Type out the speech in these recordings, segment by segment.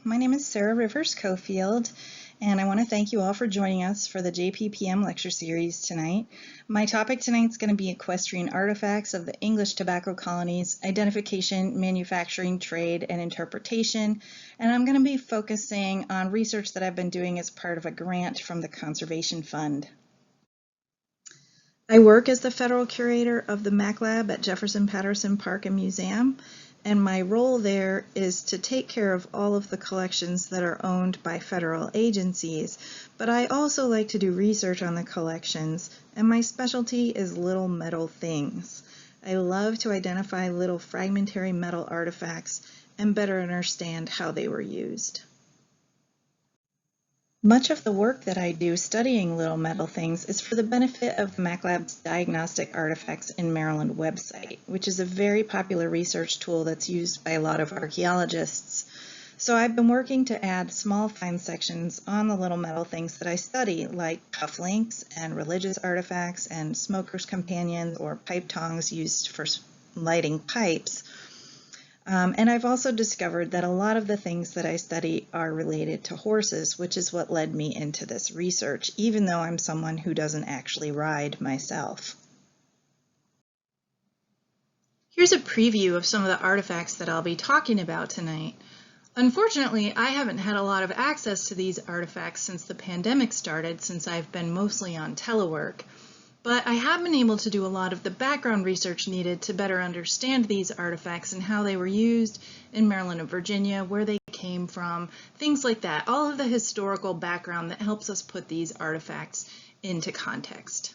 my name is Sarah Rivers-Cofield, and I want to thank you all for joining us for the JPPM lecture series tonight. My topic tonight is going to be equestrian artifacts of the English tobacco colonies, identification, manufacturing, trade, and interpretation, and I'm going to be focusing on research that I've been doing as part of a grant from the Conservation Fund. I work as the federal curator of the Mac Lab at Jefferson Patterson Park and Museum, and my role there is to take care of all of the collections that are owned by federal agencies, but I also like to do research on the collections, and my specialty is little metal things. I love to identify little fragmentary metal artifacts and better understand how they were used. Much of the work that I do studying little metal things is for the benefit of the Mac Lab's Diagnostic Artifacts in Maryland website, which is a very popular research tool that's used by a lot of archaeologists. So I've been working to add small find sections on the little metal things that I study, like cufflinks and religious artifacts and smoker's companions or pipe tongs used for lighting pipes. And I've also discovered that a lot of the things that I study are related to horses, which is what led me into this research, even though I'm someone who doesn't actually ride myself. Here's a preview of some of the artifacts that I'll be talking about tonight. Unfortunately, I haven't had a lot of access to these artifacts since the pandemic started, since I've been mostly on telework. But I have been able to do a lot of the background research needed to better understand these artifacts and how they were used in Maryland and Virginia, where they came from, things like that. All of the historical background that helps us put these artifacts into context.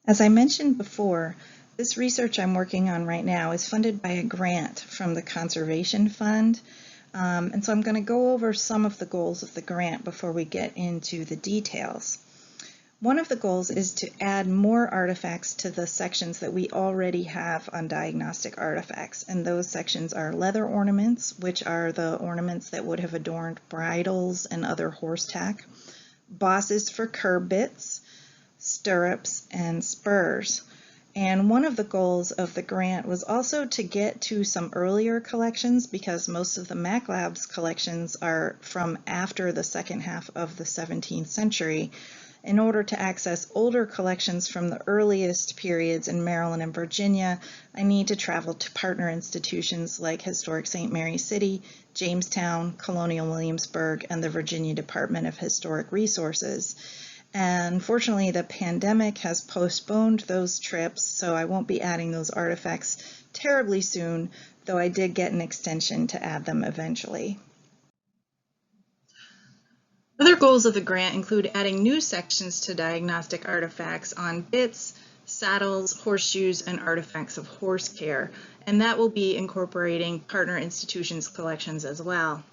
As I mentioned before, this research I'm working on right now is funded by a grant from the Conservation Fund. And so I'm going to go over some of the goals of the grant before we get into the details. One of the goals is to add more artifacts to the sections that we already have on diagnostic artifacts, and those sections are leather ornaments, which are the ornaments that would have adorned bridles and other horse tack, bosses for curb bits, stirrups, and spurs. And one of the goals of the grant was also to get to some earlier collections, because most of the Mac Lab's collections are from after the second half of the 17th century. In order to access older collections from the earliest periods in Maryland and Virginia, I need to travel to partner institutions like Historic St. Mary City, Jamestown, Colonial Williamsburg, and the Virginia Department of Historic Resources. And unfortunately, the pandemic has postponed those trips, so I won't be adding those artifacts terribly soon, though I did get an extension to add them eventually. Other goals of the grant include adding new sections to diagnostic artifacts on bits, saddles, horseshoes, and artifacts of horse care, and that will be incorporating partner institutions' collections as well.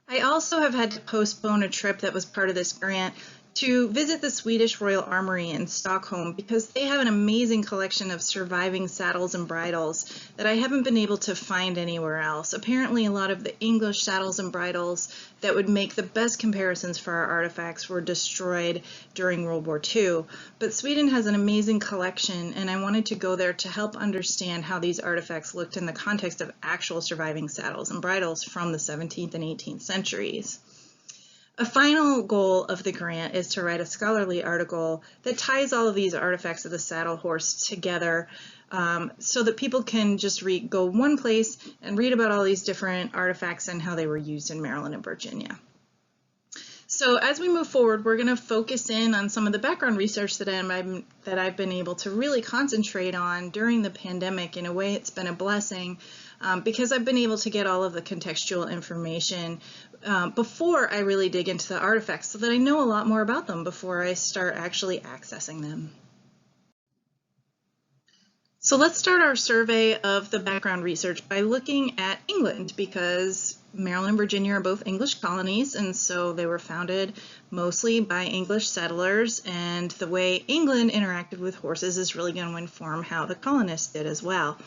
I also have had to postpone a trip that was part of this grant to visit the Swedish Royal Armory in Stockholm, because they have an amazing collection of surviving saddles and bridles that I haven't been able to find anywhere else. Apparently, a lot of the English saddles and bridles that would make the best comparisons for our artifacts were destroyed during World War II. But Sweden has an amazing collection, and I wanted to go there to help understand how these artifacts looked in the context of actual surviving saddles and bridles from the 17th and 18th centuries. A final goal of the grant is to write a scholarly article that ties all of these artifacts of the saddle horse together, so that people can just go one place and read about all these different artifacts and how they were used in Maryland and Virginia. So as we move forward, we're going to focus in on some of the background research that I've been able to really concentrate on during the pandemic. In a way, it's been a blessing because I've been able to get all of the contextual information before I really dig into the artifacts, so that I know a lot more about them before I start actually accessing them. So let's start our survey of the background research by looking at England, because Maryland and Virginia are both English colonies, and so they were founded mostly by English settlers, and the way England interacted with horses is really going to inform how the colonists did as well.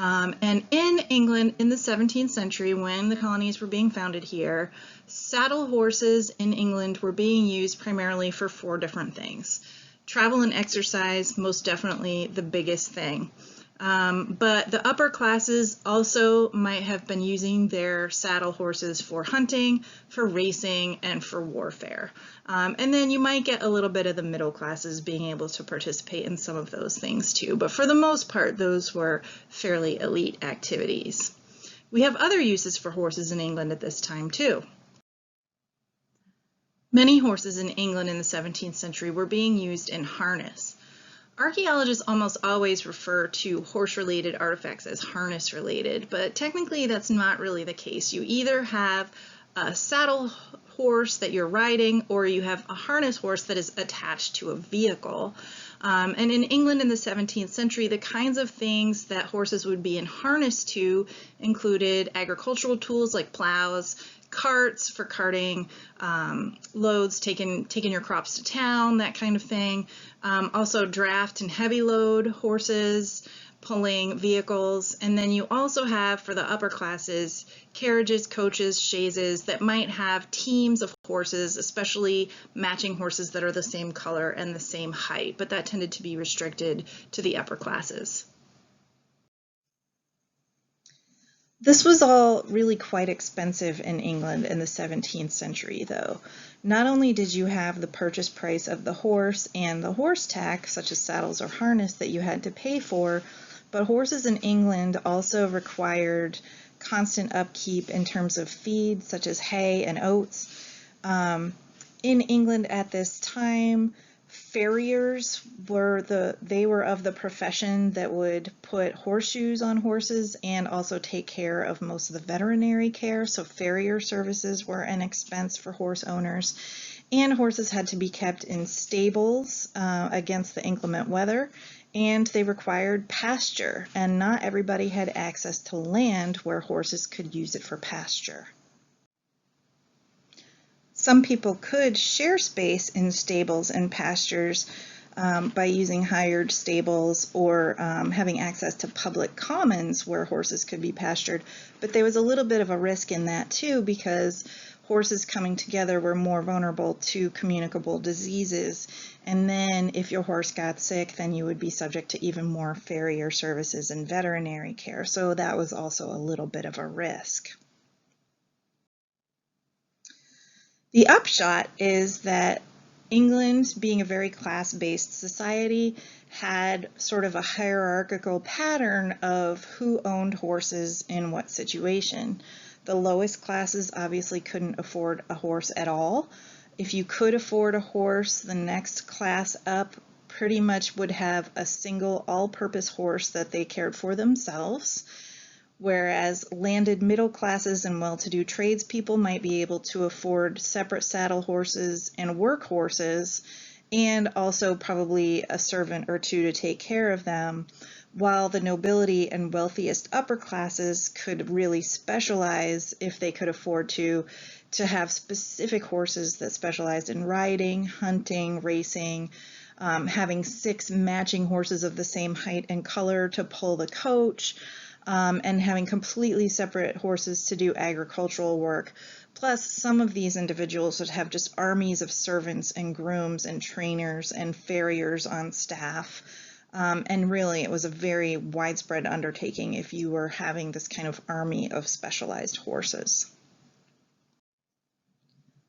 And in England in the 17th century, when the colonies were being founded here, saddle horses in England were being used primarily for 4 different things. Travel and exercise, most definitely the biggest thing. But the upper classes also might have been using their saddle horses for hunting, for racing, and for warfare. And then you might get a little bit of the middle classes being able to participate in some of those things too. But for the most part, those were fairly elite activities. We have other uses for horses in England at this time too. Many horses in England in the 17th century were being used in harness. Archaeologists almost always refer to horse-related artifacts as harness-related, but technically that's not really the case. You either have a saddle horse that you're riding, or you have a harness horse that is attached to a vehicle. And in England in the 17th century, the kinds of things that horses would be in harness to included agricultural tools like plows, carts for carting loads, taking your crops to town, that kind of thing. Also draft and heavy load horses, pulling vehicles. And then you also have, for the upper classes, carriages, coaches, chaises that might have teams of horses, especially matching horses that are the same color and the same height, but that tended to be restricted to the upper classes. This was all really quite expensive in England in the 17th century, though. Not only did you have the purchase price of the horse and the horse tax, such as saddles or harness, that you had to pay for, but horses in England also required constant upkeep in terms of feed, such as hay and oats. In England at this time, farriers were of the profession that would put horseshoes on horses and also take care of most of the veterinary care. So farrier services were an expense for horse owners, and horses had to be kept in stables against the inclement weather, and they required pasture, and not everybody had access to land where horses could use it for pasture. Some people could share space in stables and pastures by using hired stables or having access to public commons where horses could be pastured, but there was a little bit of a risk in that too, because horses coming together were more vulnerable to communicable diseases, and then if your horse got sick, then you would be subject to even more farrier services and veterinary care, so that was also a little bit of a risk. The upshot is that England, being a very class-based society, had sort of a hierarchical pattern of who owned horses in what situation. The lowest classes obviously couldn't afford a horse at all. If you could afford a horse, the next class up pretty much would have a single all-purpose horse that they cared for themselves, whereas landed middle classes and well-to-do tradespeople might be able to afford separate saddle horses and work horses, and also probably a servant or two to take care of them, while the nobility and wealthiest upper classes could really specialize, if they could afford to have specific horses that specialized in riding, hunting, racing, having 6 matching horses of the same height and color to pull the coach, and having completely separate horses to do agricultural work. Plus, some of these individuals would have just armies of servants and grooms and trainers and farriers on staff. And really, it was a very widespread undertaking if you were having this kind of army of specialized horses.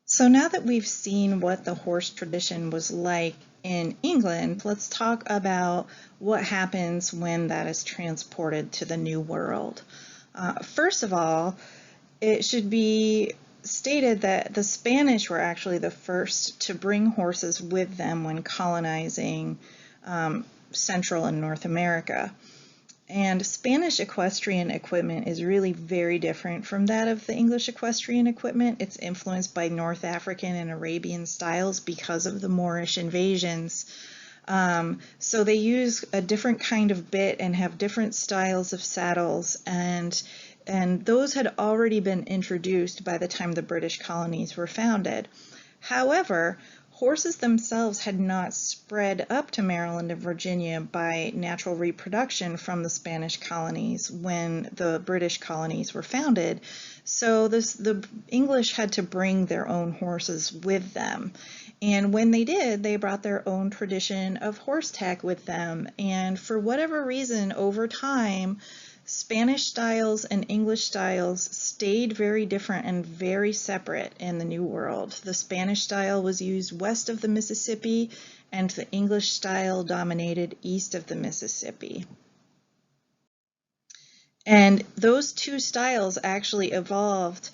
So now that we've seen what the horse tradition was like in England, let's talk about what happens when that is transported to the New World. First of all, it should be stated that the Spanish were actually the first to bring horses with them when colonizing Central and North America. And Spanish equestrian equipment is really very different from that of the English equestrian equipment. It's influenced by North African and Arabian styles because of the Moorish invasions. So they use a different kind of bit and have different styles of saddles, and those had already been introduced by the time the British colonies were founded. However, horses themselves had not spread up to Maryland and Virginia by natural reproduction from the Spanish colonies when the British colonies were founded. So the English had to bring their own horses with them. And when they did, they brought their own tradition of horse tack with them. And for whatever reason, over time, Spanish styles and English styles stayed very different and very separate in the New World. The Spanish style was used west of the Mississippi, and the English style dominated east of the Mississippi. And those two styles actually evolved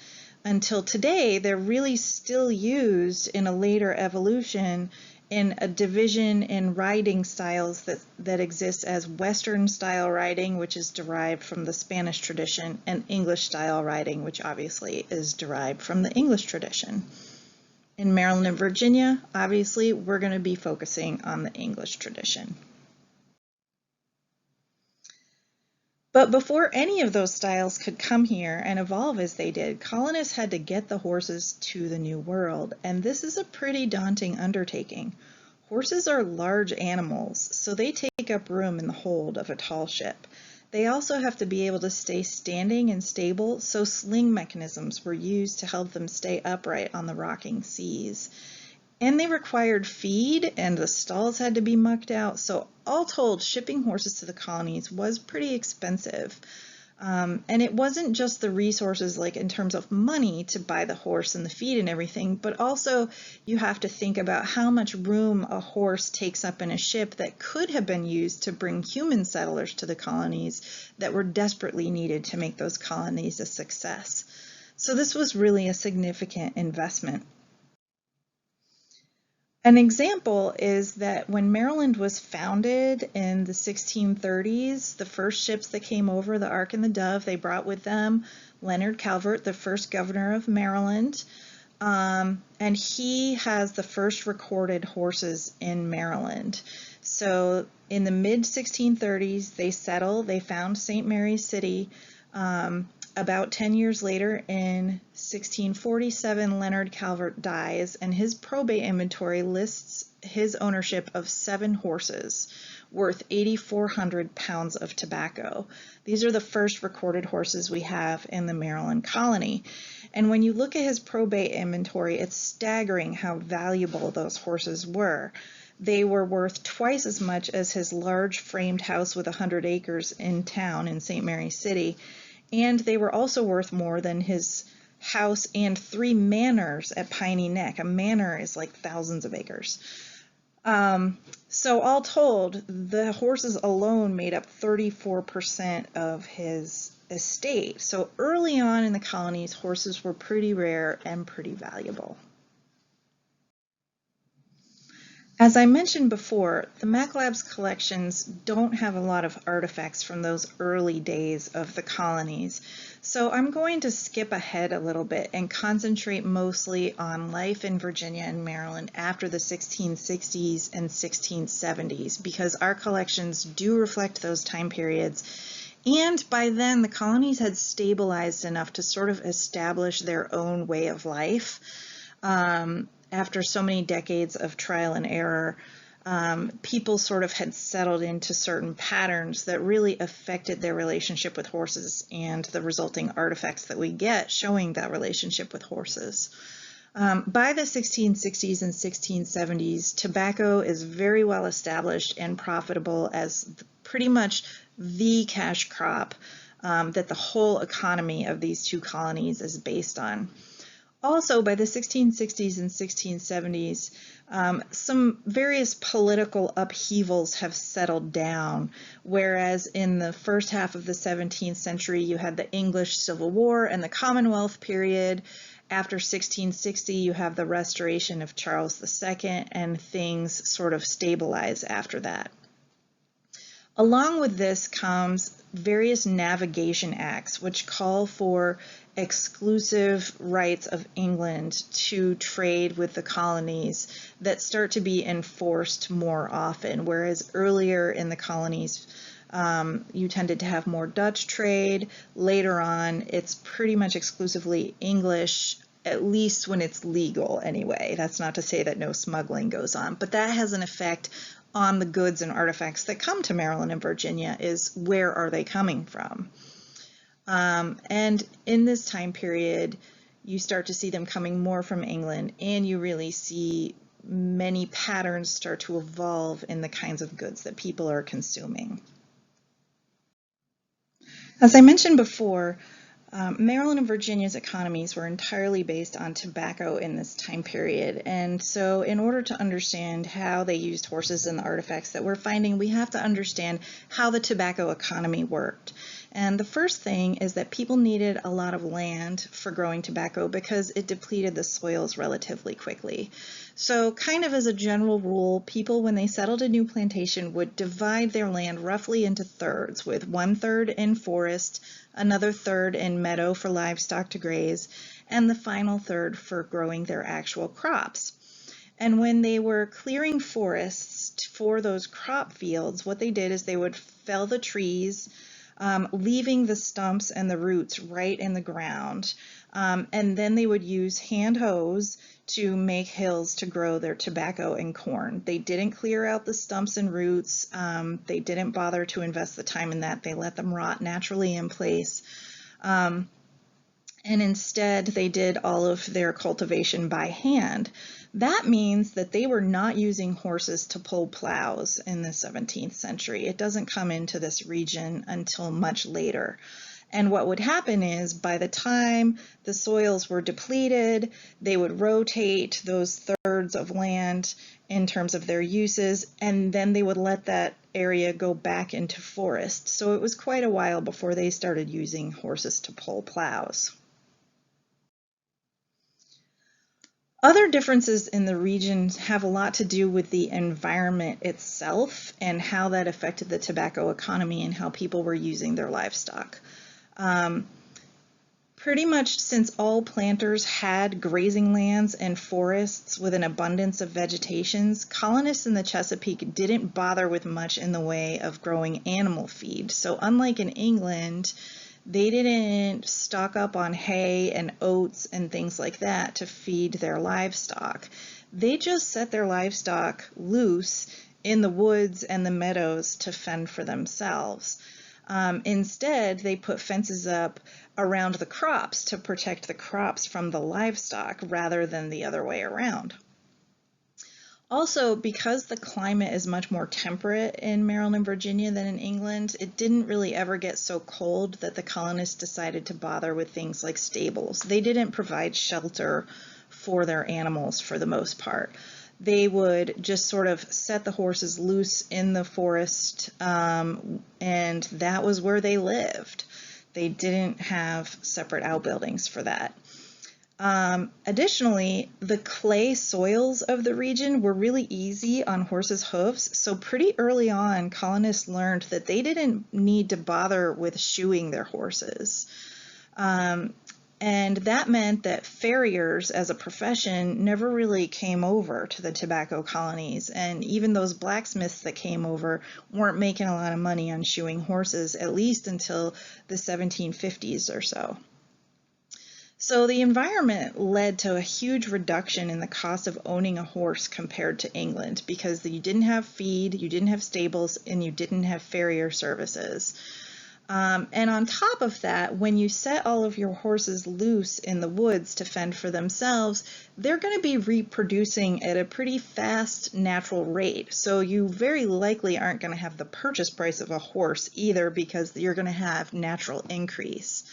until today. They're really still used in a later evolution in a division in riding styles that exists as Western style riding, which is derived from the Spanish tradition, and English style riding, which obviously is derived from the English tradition. In Maryland and Virginia, obviously, we're going to be focusing on the English tradition. But before any of those styles could come here and evolve as they did, colonists had to get the horses to the New World, and this is a pretty daunting undertaking. Horses are large animals, so they take up room in the hold of a tall ship. They also have to be able to stay standing and stable, so sling mechanisms were used to help them stay upright on the rocking seas. And they required feed, and the stalls had to be mucked out, so all told, shipping horses to the colonies was pretty expensive. And it wasn't just the resources, like in terms of money to buy the horse and the feed and everything, but also you have to think about how much room a horse takes up in a ship that could have been used to bring human settlers to the colonies that were desperately needed to make those colonies a success. So this was really a significant investment. An example is that when Maryland was founded in the 1630s, the first ships that came over, the Ark and the Dove, they brought with them Leonard Calvert, the first governor of Maryland, and he has the first recorded horses in Maryland. So in the mid-1630s, they settled, they found St. Mary's City. About 10 years later, in 1647, Leonard Calvert dies, and his probate inventory lists his ownership of 7 horses worth 8,400 pounds of tobacco. These are the first recorded horses we have in the Maryland colony. And when you look at his probate inventory, it's staggering how valuable those horses were. They were worth twice as much as his large framed house with 100 acres in town in St. Mary's City. And they were also worth more than his house and 3 manors at Piney Neck. A manor is like thousands of acres. So all told, the horses alone made up 34% of his estate. So early on in the colonies, horses were pretty rare and pretty valuable. As I mentioned before, the MacLab's collections don't have a lot of artifacts from those early days of the colonies, so I'm going to skip ahead a little bit and concentrate mostly on life in Virginia and Maryland after the 1660s and 1670s, because our collections do reflect those time periods, and by then the colonies had stabilized enough to sort of establish their own way of life. After so many decades of trial and error, people sort of had settled into certain patterns that really affected their relationship with horses and the resulting artifacts that we get showing that relationship with horses. By the 1660s and 1670s, tobacco is very well established and profitable as pretty much the cash crop that the whole economy of these two colonies is based on. Also, by the 1660s and 1670s, some various political upheavals have settled down, whereas in the first half of the 17th century, you had the English Civil War and the Commonwealth period. After 1660, you have the restoration of Charles II, and things sort of stabilize after that. Along with this comes various navigation acts, which call for exclusive rights of England to trade with the colonies that start to be enforced more often, whereas earlier in the colonies you tended to have more Dutch trade. Later on, it's pretty much exclusively English, at least when it's legal anyway. That's not to say that no smuggling goes on, but that has an effect on the goods and artifacts that come to Maryland and Virginia, is where are they coming from? And in this time period, you start to see them coming more from England, and you really see many patterns start to evolve in the kinds of goods that people are consuming. As I mentioned before, Maryland and Virginia's economies were entirely based on tobacco in this time period, and so in order to understand how they used horses in the artifacts that we're finding, we have to understand how the tobacco economy worked. And the first thing is that people needed a lot of land for growing tobacco because it depleted the soils relatively quickly. So kind of as a general rule, people when they settled a new plantation would divide their land roughly into thirds, with 1/3 in forest, another third in meadow for livestock to graze, and the final third for growing their actual crops. And when they were clearing forests for those crop fields, what they did is they would fell the trees, leaving the stumps and the roots right in the ground. And then they would use hand hoes to make hills to grow their tobacco and corn. They didn't clear out the stumps and roots. They didn't bother to invest the time in that. They let them rot naturally in place. And instead, they did all of their cultivation by hand. That means that they were not using horses to pull plows in the 17th century. It doesn't come into this region until much later. And what would happen is by the time the soils were depleted, they would rotate those thirds of land in terms of their uses, and then they would let that area go back into forest. So it was quite a while before they started using horses to pull plows. Other differences in the region have a lot to do with the environment itself and how that affected the tobacco economy and how people were using their livestock. Pretty much since all planters had grazing lands and forests with an abundance of vegetations, colonists in the Chesapeake didn't bother with much in the way of growing animal feed. So unlike in England, they didn't stock up on hay and oats and things like that to feed their livestock. They just set their livestock loose in the woods and the meadows to fend for themselves. Instead, they put fences up around the crops to protect the crops from the livestock rather than the other way around. Also, because the climate is much more temperate in Maryland and Virginia than in England, it didn't really ever get so cold that the colonists decided to bother with things like stables. They didn't provide shelter for their animals for the most part. They would just sort of set the horses loose in the forest, and that was where they lived. They didn't have separate outbuildings for that. Additionally, the clay soils of the region were really easy on horses' hoofs, so pretty early on, colonists learned that they didn't need to bother with shoeing their horses. And that meant that farriers as a profession never really came over to the tobacco colonies, and even those blacksmiths that came over weren't making a lot of money on shoeing horses, at least until the 1750s or so. So the environment led to a huge reduction in the cost of owning a horse compared to England, because you didn't have feed, you didn't have stables, and you didn't have farrier services. And on top of that, when you set all of your horses loose in the woods to fend for themselves, they're going to be reproducing at a pretty fast natural rate. So you very likely aren't going to have the purchase price of a horse either, because you're going to have natural increase.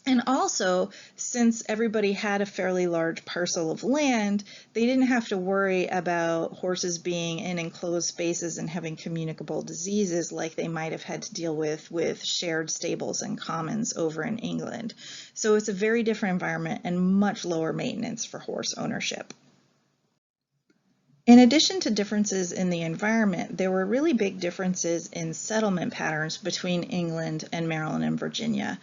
And also, since everybody had a fairly large parcel of land, they didn't have to worry about horses being in enclosed spaces and having communicable diseases like they might have had to deal with shared stables and commons over in England. So it's a very different environment and much lower maintenance for horse ownership. In addition to differences in the environment, there were really big differences in settlement patterns between England and Maryland and Virginia.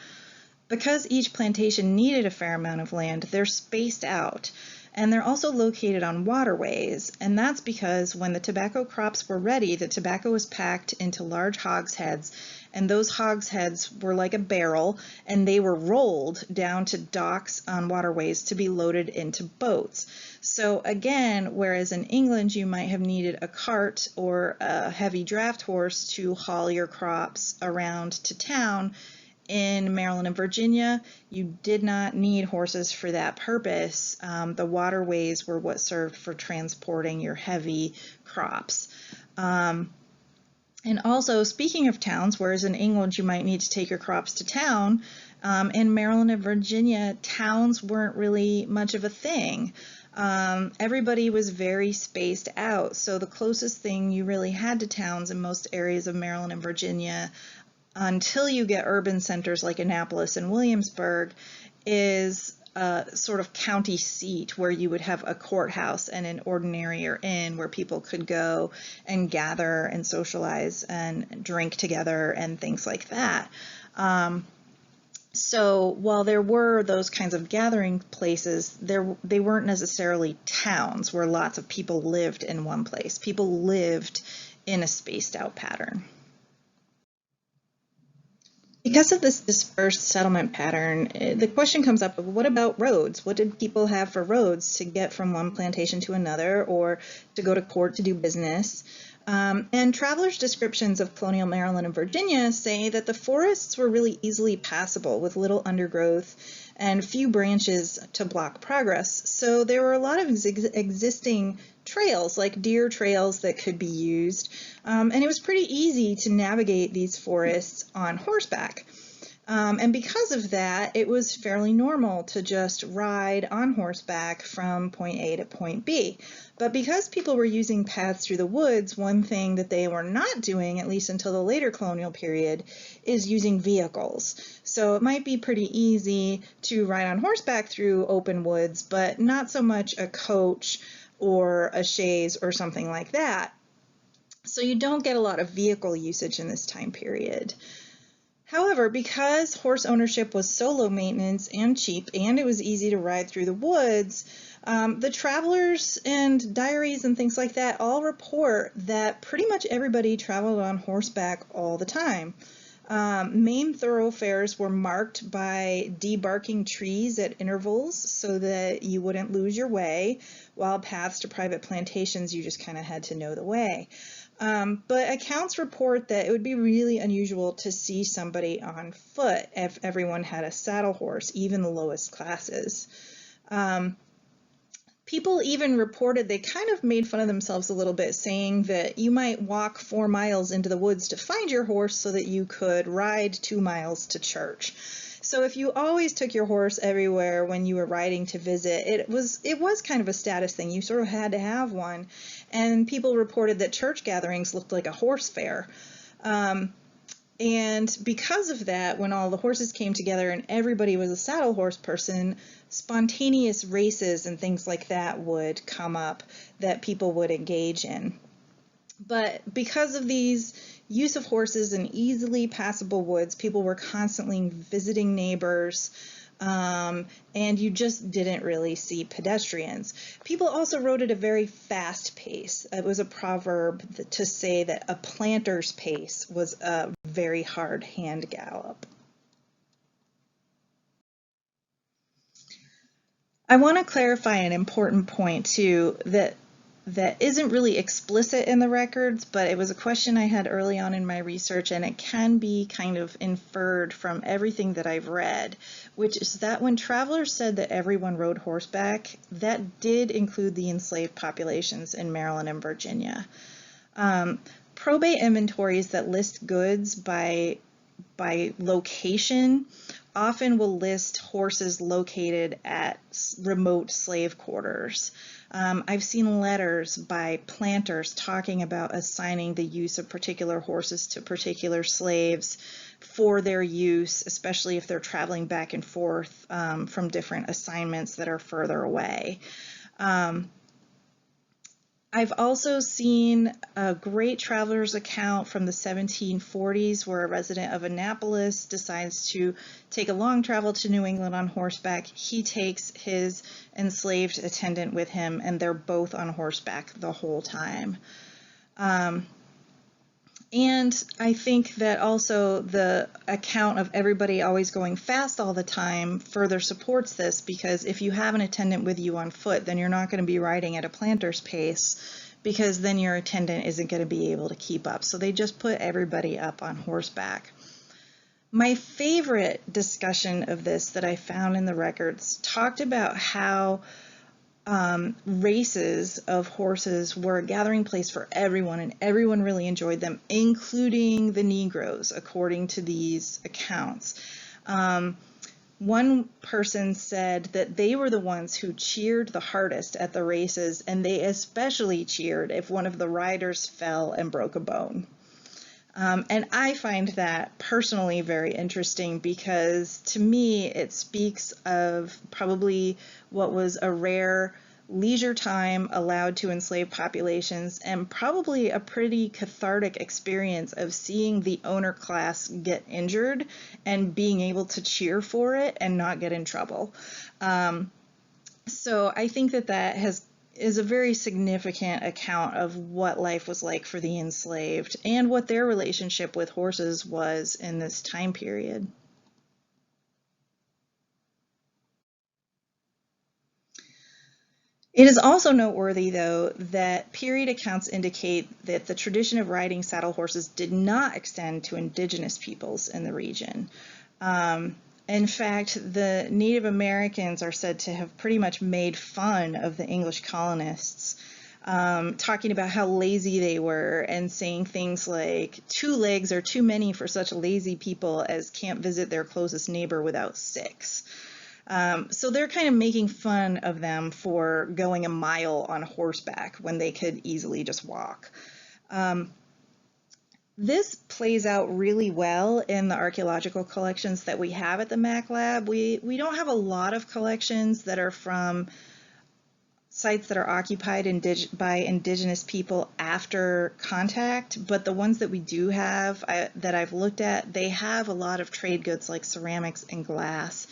Because each plantation needed a fair amount of land, they're spaced out, and they're also located on waterways, and that's because when the tobacco crops were ready, the tobacco was packed into large hogsheads, and those hogsheads were like a barrel, and they were rolled down to docks on waterways to be loaded into boats. So again, whereas in England you might have needed a cart or a heavy draft horse to haul your crops around to town, In Maryland and Virginia, you did not need horses for that purpose. The waterways were what served for transporting your heavy crops. And also, speaking of towns, whereas in England you might need to take your crops to town, in Maryland and Virginia, towns weren't really much of a thing. Everybody was very spaced out, so the closest thing you really had to towns in most areas of Maryland and Virginia, until you get urban centers like Annapolis and Williamsburg, is a sort of county seat where you would have a courthouse and an ordinary or inn where people could go and gather and socialize and drink together and things like that. So while there were those kinds of gathering places, they weren't necessarily towns where lots of people lived in one place. People lived in a spaced out pattern. Because of this dispersed settlement pattern, the question comes up of what about roads? What did people have for roads to get from one plantation to another or to go to court to do business? And travelers' descriptions of colonial Maryland and Virginia say that the forests were really easily passable with little undergrowth and few branches to block progress. So there were a lot of existing trails, like deer trails, that could be used. And it was pretty easy to navigate these forests on horseback. And because of that, it was fairly normal to just ride on horseback from point A to point B. But because people were using paths through the woods, one thing that they were not doing, at least until the later colonial period, is using vehicles. So it might be pretty easy to ride on horseback through open woods, but not so much a coach or a chaise or something like that. So you don't get a lot of vehicle usage in this time period. However, because horse ownership was so low maintenance and cheap, and it was easy to ride through the woods, the travelers and diaries and things like that all report that pretty much everybody traveled on horseback all the time. Main thoroughfares were marked by debarking trees at intervals so that you wouldn't lose your way, while paths to private plantations, you just kind of had to know the way. But accounts report that it would be really unusual to see somebody on foot if everyone had a saddle horse, even the lowest classes. People even reported they kind of made fun of themselves a little bit, saying that you might walk 4 miles into the woods to find your horse so that you could ride 2 miles to church. So if you always took your horse everywhere when you were riding to visit, it was kind of a status thing. You sort of had to have one. And people reported that church gatherings looked like a horse fair. And because of that, when all the horses came together and everybody was a saddle horse person, spontaneous races and things like that would come up that people would engage in. But because of these use of horses in easily passable woods, people were constantly visiting neighbors, and you just didn't really see pedestrians. People also rode at a very fast pace. It was a proverb to say that a planter's pace was a very hard hand gallop. I want to clarify an important point too that isn't really explicit in the records, but it was a question I had early on in my research, and it can be kind of inferred from everything that I've read, which is that when travelers said that everyone rode horseback, that did include the enslaved populations in Maryland and Virginia. Probate inventories that list goods by location often will list horses located at remote slave quarters. I've seen letters by planters talking about assigning the use of particular horses to particular slaves for their use, especially if they're traveling back and forth from different assignments that are further away. I've also seen a great traveler's account from the 1740s where a resident of Annapolis decides to take a long travel to New England on horseback. He takes his enslaved attendant with him, and they're both on horseback the whole time. And I think that also the account of everybody always going fast all the time further supports this, because if you have an attendant with you on foot, then you're not going to be riding at a planter's pace, because then your attendant isn't going to be able to keep up. So they just put everybody up on horseback. My favorite discussion of this that I found in the records talked about how races of horses were a gathering place for everyone, and everyone really enjoyed them, including the Negroes, according to these accounts. One person said that they were the ones who cheered the hardest at the races, and they especially cheered if one of the riders fell and broke a bone. And I find that personally very interesting because to me it speaks of probably what was a rare leisure time allowed to enslaved populations, and probably a pretty cathartic experience of seeing the owner class get injured and being able to cheer for it and not get in trouble. So I think that is a very significant account of what life was like for the enslaved and what their relationship with horses was in this time period. It is also noteworthy, though, that period accounts indicate that the tradition of riding saddle horses did not extend to indigenous peoples in the region. In fact, the Native Americans are said to have pretty much made fun of the English colonists, talking about how lazy they were and saying things like, 2 legs are too many for such lazy people as can't visit their closest neighbor without 6. So they're kind of making fun of them for going a mile on horseback when they could easily just walk. This plays out really well in the archaeological collections that we have at the Mac Lab. We don't have a lot of collections that are from sites that are occupied by indigenous people after contact, but the ones that we do have that I've looked at, they have a lot of trade goods like ceramics and glass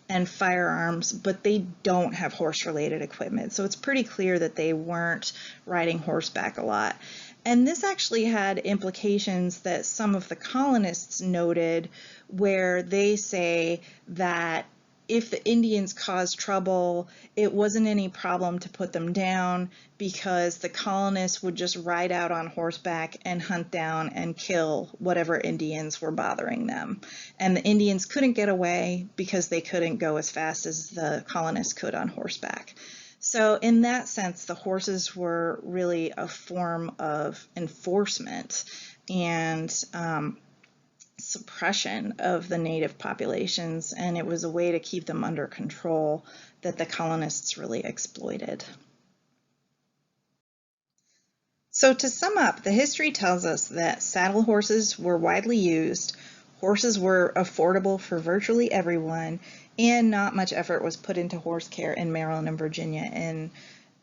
and firearms, but they don't have horse-related equipment. So it's pretty clear that they weren't riding horseback a lot. And this actually had implications that some of the colonists noted, where they say that if the Indians caused trouble, it wasn't any problem to put them down because the colonists would just ride out on horseback and hunt down and kill whatever Indians were bothering them. And the Indians couldn't get away because they couldn't go as fast as the colonists could on horseback. So in that sense, the horses were really a form of enforcement and suppression of the native populations, and it was a way to keep them under control that the colonists really exploited. So to sum up, the history tells us that saddle horses were widely used, horses were affordable for virtually everyone, and not much effort was put into horse care in Maryland and Virginia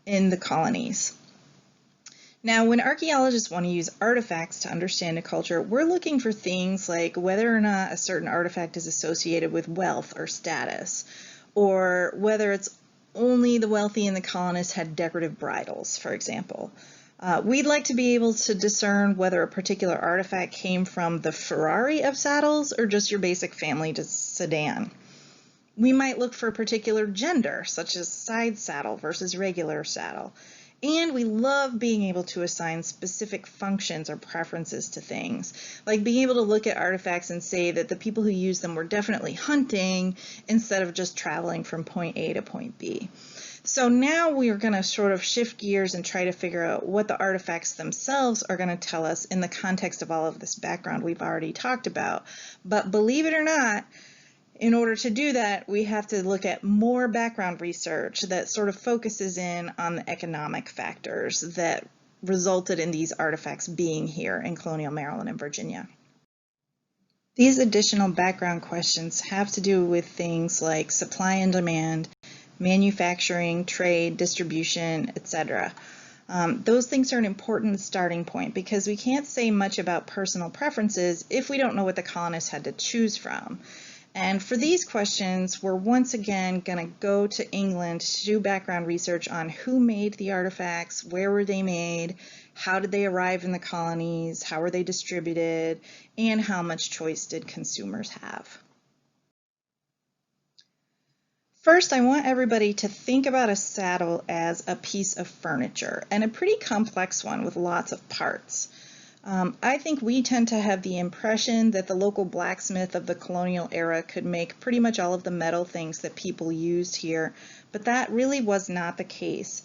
in the colonies. Now, when archaeologists want to use artifacts to understand a culture, we're looking for things like whether or not a certain artifact is associated with wealth or status, or whether it's only the wealthy and the colonists had decorative bridles, for example. We'd like to be able to discern whether a particular artifact came from the Ferrari of saddles or just your basic family sedan. We might look for a particular gender, such as side saddle versus regular saddle. And we love being able to assign specific functions or preferences to things, like being able to look at artifacts and say that the people who used them were definitely hunting instead of just traveling from point A to point B. So now we are going to sort of shift gears and try to figure out what the artifacts themselves are going to tell us in the context of all of this background we've already talked about. But believe it or not, in order to do that, we have to look at more background research that sort of focuses in on the economic factors that resulted in these artifacts being here in colonial Maryland and Virginia. These additional background questions have to do with things like supply and demand, manufacturing, trade, distribution, etc. Those things are an important starting point because we can't say much about personal preferences if we don't know what the colonists had to choose from. And for these questions, we're once again going to go to England to do background research on who made the artifacts, where were they made, how did they arrive in the colonies, how were they distributed, and how much choice did consumers have. First, I want everybody to think about a saddle as a piece of furniture, and a pretty complex one with lots of parts. I think we tend to have the impression that the local blacksmith of the colonial era could make pretty much all of the metal things that people used here, but that really was not the case.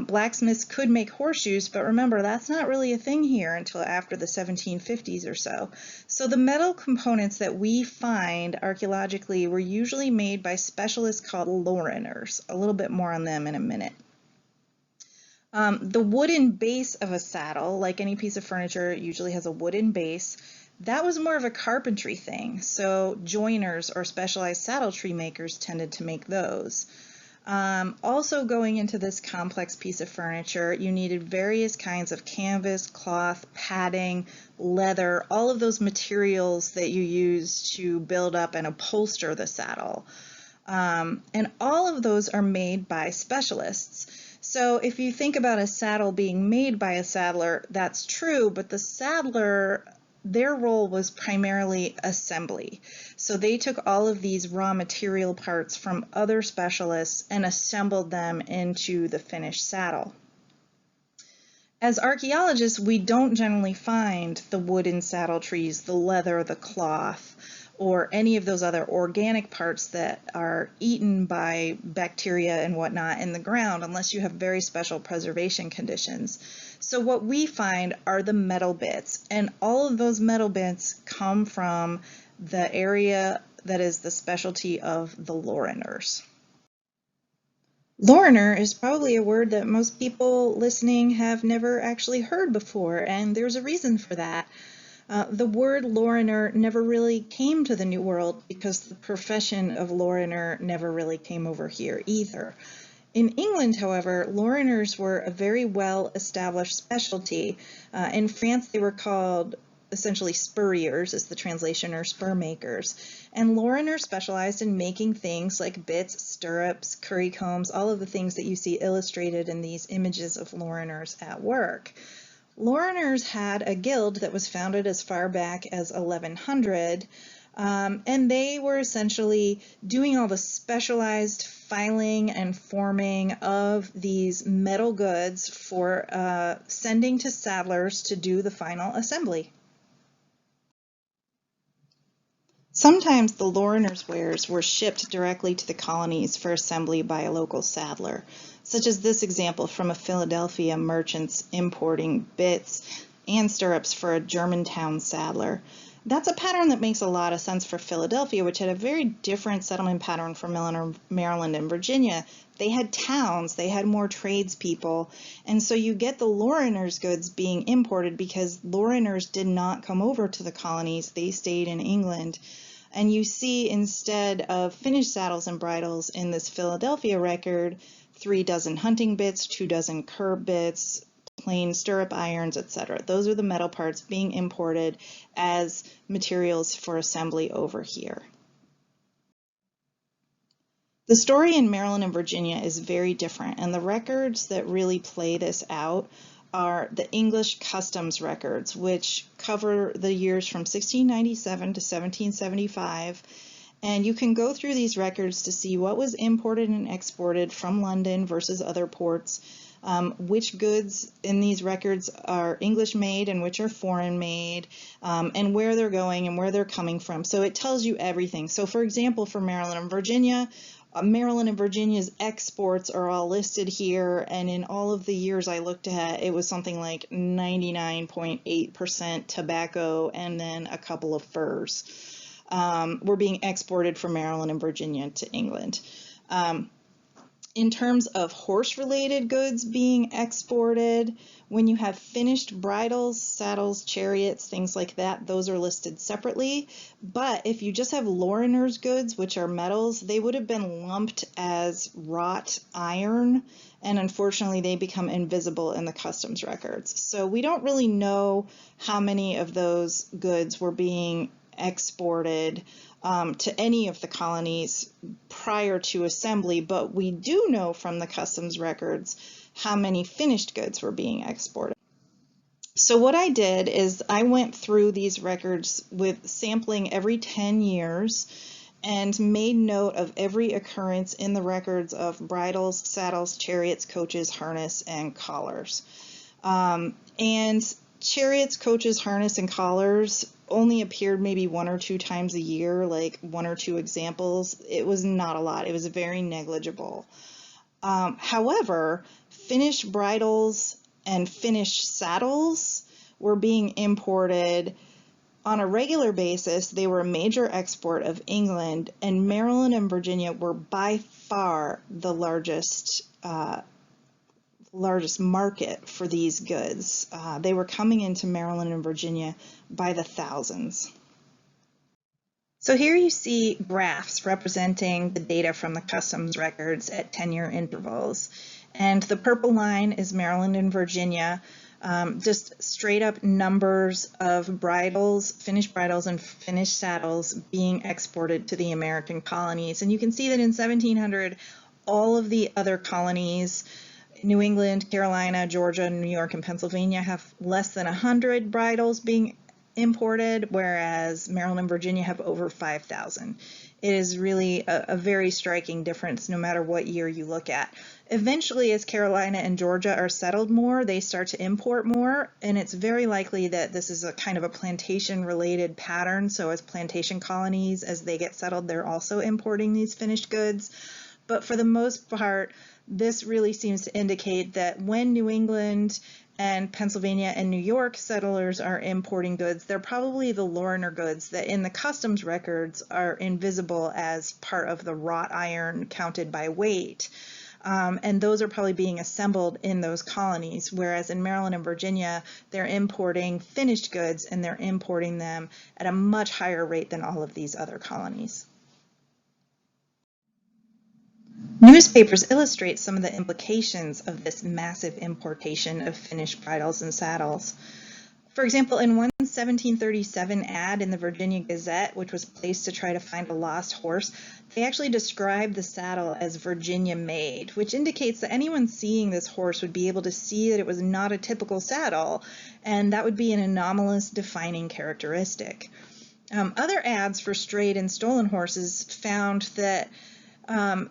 Blacksmiths could make horseshoes, but remember, that's not really a thing here until after the 1750s or so. So the metal components that we find archaeologically were usually made by specialists called loriners. A little bit more on them in a minute. The wooden base of a saddle, like any piece of furniture, usually has a wooden base. That was more of a carpentry thing, so joiners or specialized saddle tree makers tended to make those. Also going into this complex piece of furniture, you needed various kinds of canvas, cloth, padding, leather, all of those materials that you use to build up and upholster the saddle. And all of those are made by specialists. So if you think about a saddle being made by a saddler, that's true, but the saddler, their role was primarily assembly. So they took all of these raw material parts from other specialists and assembled them into the finished saddle. As archaeologists, we don't generally find the wooden saddle trees, the leather, the cloth, or any of those other organic parts that are eaten by bacteria and whatnot in the ground unless you have very special preservation conditions. So what we find are the metal bits, and all of those metal bits come from the area that is the specialty of the loriners. Loriner is probably a word that most people listening have never actually heard before, and there's a reason for that. The word loriner never really came to the New World because the profession of loriner never really came over here either. In England, however, loriners were a very well-established specialty. In France, they were called essentially spurriers, is the translation, or spur makers. And loriners specialized in making things like bits, stirrups, currycombs, all of the things that you see illustrated in these images of loriners at work. Loriners had a guild that was founded as far back as 1100, and they were essentially doing all the specialized filing and forming of these metal goods for sending to saddlers to do the final assembly. Sometimes the loriners' wares were shipped directly to the colonies for assembly by a local saddler, such as this example from a Philadelphia merchant importing bits and stirrups for a Germantown saddler. That's a pattern that makes a lot of sense for Philadelphia, which had a very different settlement pattern from Maryland and Virginia. They had towns, they had more tradespeople, and so you get the loriners' goods being imported because loriners did not come over to the colonies, they stayed in England. And you see, instead of finished saddles and bridles in this Philadelphia record, 3 dozen hunting bits, 2 dozen curb bits, plain stirrup irons, etc. Those are the metal parts being imported as materials for assembly over here. The story in Maryland and Virginia is very different, and the records that really play this out are the English customs records, which cover the years from 1697 to 1775. And you can go through these records to see what was imported and exported from London versus other ports, which goods in these records are English made and which are foreign made, and where they're going and where they're coming from. So it tells you everything. So for example, for Maryland and Virginia, Maryland and Virginia's exports are all listed here, and in all of the years I looked at, it was something like 99.8% tobacco and then a couple of furs were being exported from Maryland and Virginia to England. In terms of horse-related goods being exported, when you have finished bridles, saddles, chariots, things like that, those are listed separately. But if you just have loriners' goods, which are metals, they would have been lumped as wrought iron, and unfortunately they become invisible in the customs records. So we don't really know how many of those goods were being exported to any of the colonies prior to assembly, but we do know from the customs records how many finished goods were being exported. So what I did is I went through these records with sampling every 10 years and made note of every occurrence in the records of bridles, saddles, chariots, coaches, harness, and collars. And Chariots, coaches, harness, and collars only appeared maybe 1 or 2 times a year, like 1 or 2 examples. It was not a lot. It was very negligible. However, finished bridles and finished saddles were being imported on a regular basis. They were a major export of England, and Maryland and Virginia were by far the largest market for these goods. They were coming into Maryland and Virginia by the thousands. So here you see graphs representing the data from the customs records at 10-year intervals. And the purple line is Maryland and Virginia, just straight up numbers of bridles, finished bridles and finished saddles being exported to the American colonies. And you can see that in 1700, all of the other colonies, New England, Carolina, Georgia, New York, and Pennsylvania, have less than 100 bridles being imported, whereas Maryland and Virginia have over 5,000. It is really a very striking difference no matter what year you look at. Eventually, as Carolina and Georgia are settled more, they start to import more, and it's very likely that this is a kind of a plantation-related pattern. So as plantation colonies, as they get settled, they're also importing these finished goods. But for the most part, this really seems to indicate that when New England and Pennsylvania and New York settlers are importing goods, they're probably the Lorimer goods that in the customs records are invisible as part of the wrought iron counted by weight. And those are probably being assembled in those colonies, whereas in Maryland and Virginia, they're importing finished goods, and they're importing them at a much higher rate than all of these other colonies. Newspapers illustrate some of the implications of this massive importation of finished bridles and saddles. For example, in one 1737 ad in the Virginia Gazette, which was placed to try to find a lost horse, they actually described the saddle as Virginia made, which indicates that anyone seeing this horse would be able to see that it was not a typical saddle, and that would be an anomalous defining characteristic. Other ads for strayed and stolen horses found that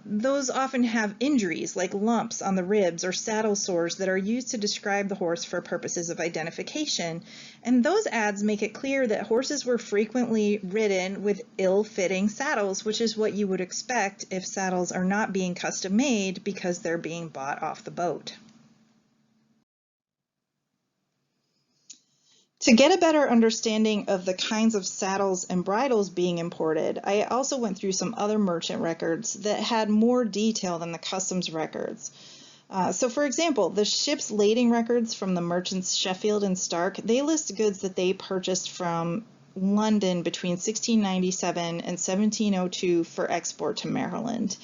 those often have injuries like lumps on the ribs or saddle sores that are used to describe the horse for purposes of identification. And those ads make it clear that horses were frequently ridden with ill-fitting saddles, which is what you would expect if saddles are not being custom made because they're being bought off the boat. To get a better understanding of the kinds of saddles and bridles being imported, I also went through some other merchant records that had more detail than the customs records. So for example, the ship's lading records from the merchants Sheffield and Stark, they list goods that they purchased from London between 1697 and 1702 for export to Maryland.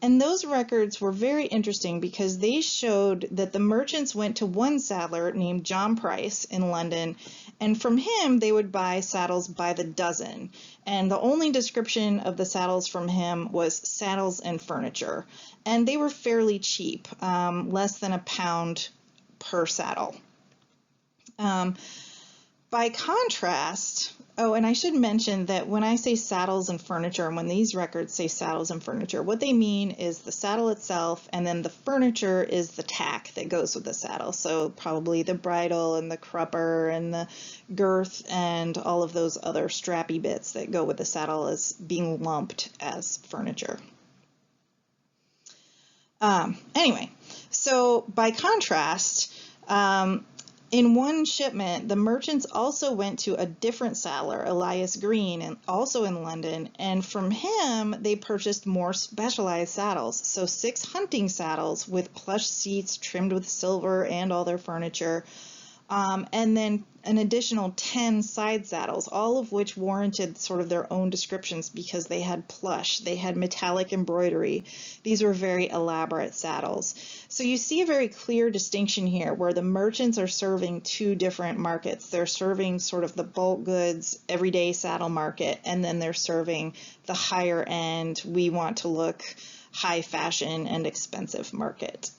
And those records were very interesting because they showed that the merchants went to one saddler named John Price in London, and from him they would buy saddles by the dozen. And the only description of the saddles from him was saddles and furniture. And they were fairly cheap, less than £1 per saddle. By contrast, oh, and I should mention that when I say saddles and furniture, and when these records say saddles and furniture, what they mean is the saddle itself, and then the furniture is the tack that goes with the saddle. So probably the bridle and the crupper and the girth and all of those other strappy bits that go with the saddle is being lumped as furniture. Anyway, so by contrast, in one shipment, the merchants also went to a different saddler, Elias Green, and also in London, and from him they purchased more specialized saddles. So 6 hunting saddles with plush seats trimmed with silver and all their furniture, and then an additional 10 side saddles, all of which warranted sort of their own descriptions because they had plush, they had metallic embroidery. These were very elaborate saddles. So you see a very clear distinction here where the merchants are serving 2 different markets. They're serving sort of the bulk goods, everyday saddle market, and then they're serving the higher end, we want to look high fashion and expensive market.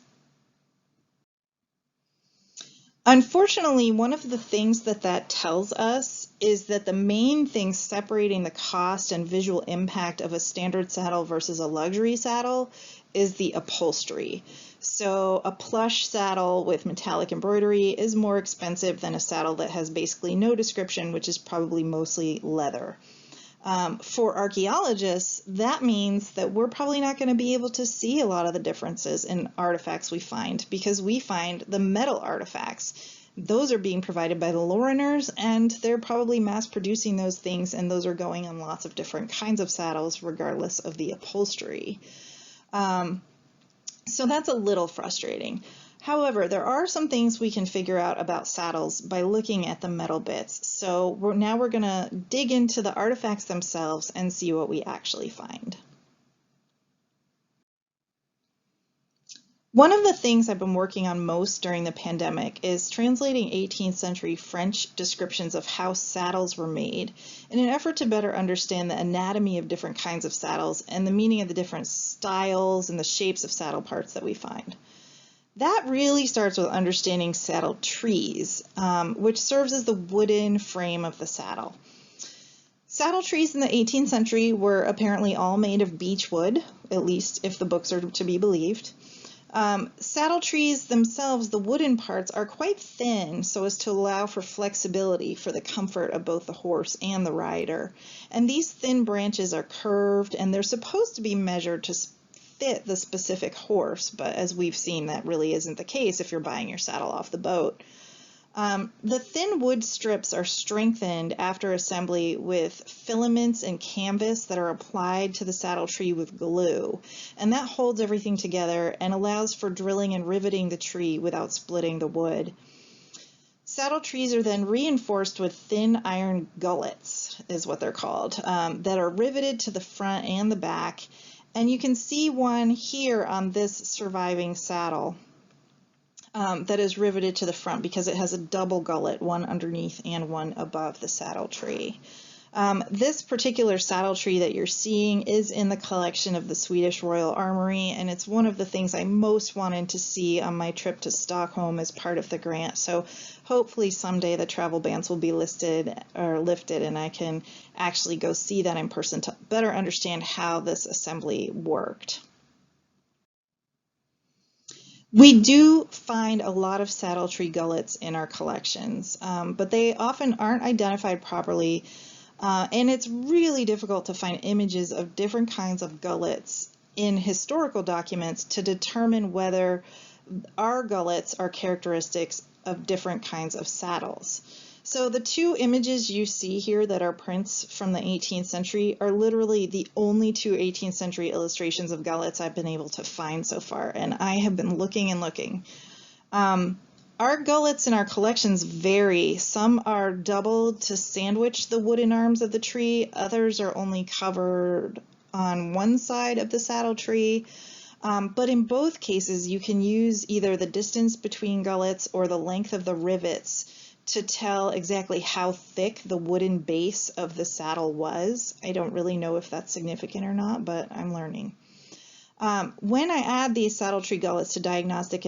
Unfortunately, one of the things that tells us is that the main thing separating the cost and visual impact of a standard saddle versus a luxury saddle is the upholstery. So a plush saddle with metallic embroidery is more expensive than a saddle that has basically no description, which is probably mostly leather. For archaeologists, that means that we're probably not going to be able to see a lot of the differences in artifacts we find, because we find the metal artifacts. Those are being provided by the Loriners, and they're probably mass producing those things, and those are going on lots of different kinds of saddles regardless of the upholstery. So that's a little frustrating. However, there are some things we can figure out about saddles by looking at the metal bits. So now we're going to dig into the artifacts themselves and see what we actually find. One of the things I've been working on most during the pandemic is translating 18th century French descriptions of how saddles were made in an effort to better understand the anatomy of different kinds of saddles and the meaning of the different styles and the shapes of saddle parts that we find. That really starts with understanding saddle trees, which serves as the wooden frame of the saddle. Saddle trees in the 18th century were apparently all made of beech wood, at least if the books are to be believed. Saddle trees themselves, the wooden parts, are quite thin so as to allow for flexibility for the comfort of both the horse and the rider. And these thin branches are curved, and they're supposed to be measured to fit the specific horse, but as we've seen, that really isn't the case if you're buying your saddle off the boat. The thin wood strips are strengthened after assembly with filaments and canvas that are applied to the saddle tree with glue, and that holds everything together and allows for drilling and riveting the tree without splitting the wood. Saddle trees are then reinforced with thin iron gullets, is what they're called, that are riveted to the front and the back, and you can see one here on this surviving saddle. That is riveted to the front because it has a double gullet, one underneath and one above the saddle tree. This particular saddle tree that you're seeing is in the collection of the Swedish Royal Armoury, and it's one of the things I most wanted to see on my trip to Stockholm as part of the grant. So hopefully someday the travel bans will be lifted and I can actually go see that in person to better understand how this assembly worked. We do find a lot of saddle tree gullets in our collections, but they often aren't identified properly, and it's really difficult to find images of different kinds of gullets in historical documents to determine whether our gullets are characteristics of different kinds of saddles. So the two images you see here that are prints from the 18th century are literally the only two 18th century illustrations of gullets I've been able to find so far, and I have been looking and looking. Our gullets in our collections vary. Some are doubled to sandwich the wooden arms of the tree, others are only covered on one side of the saddle tree. But in both cases, you can use either the distance between gullets or the length of the rivets to tell exactly how thick the wooden base of the saddle was. I don't really know if that's significant or not, but I'm learning. When I add these saddle tree gullets to diagnostic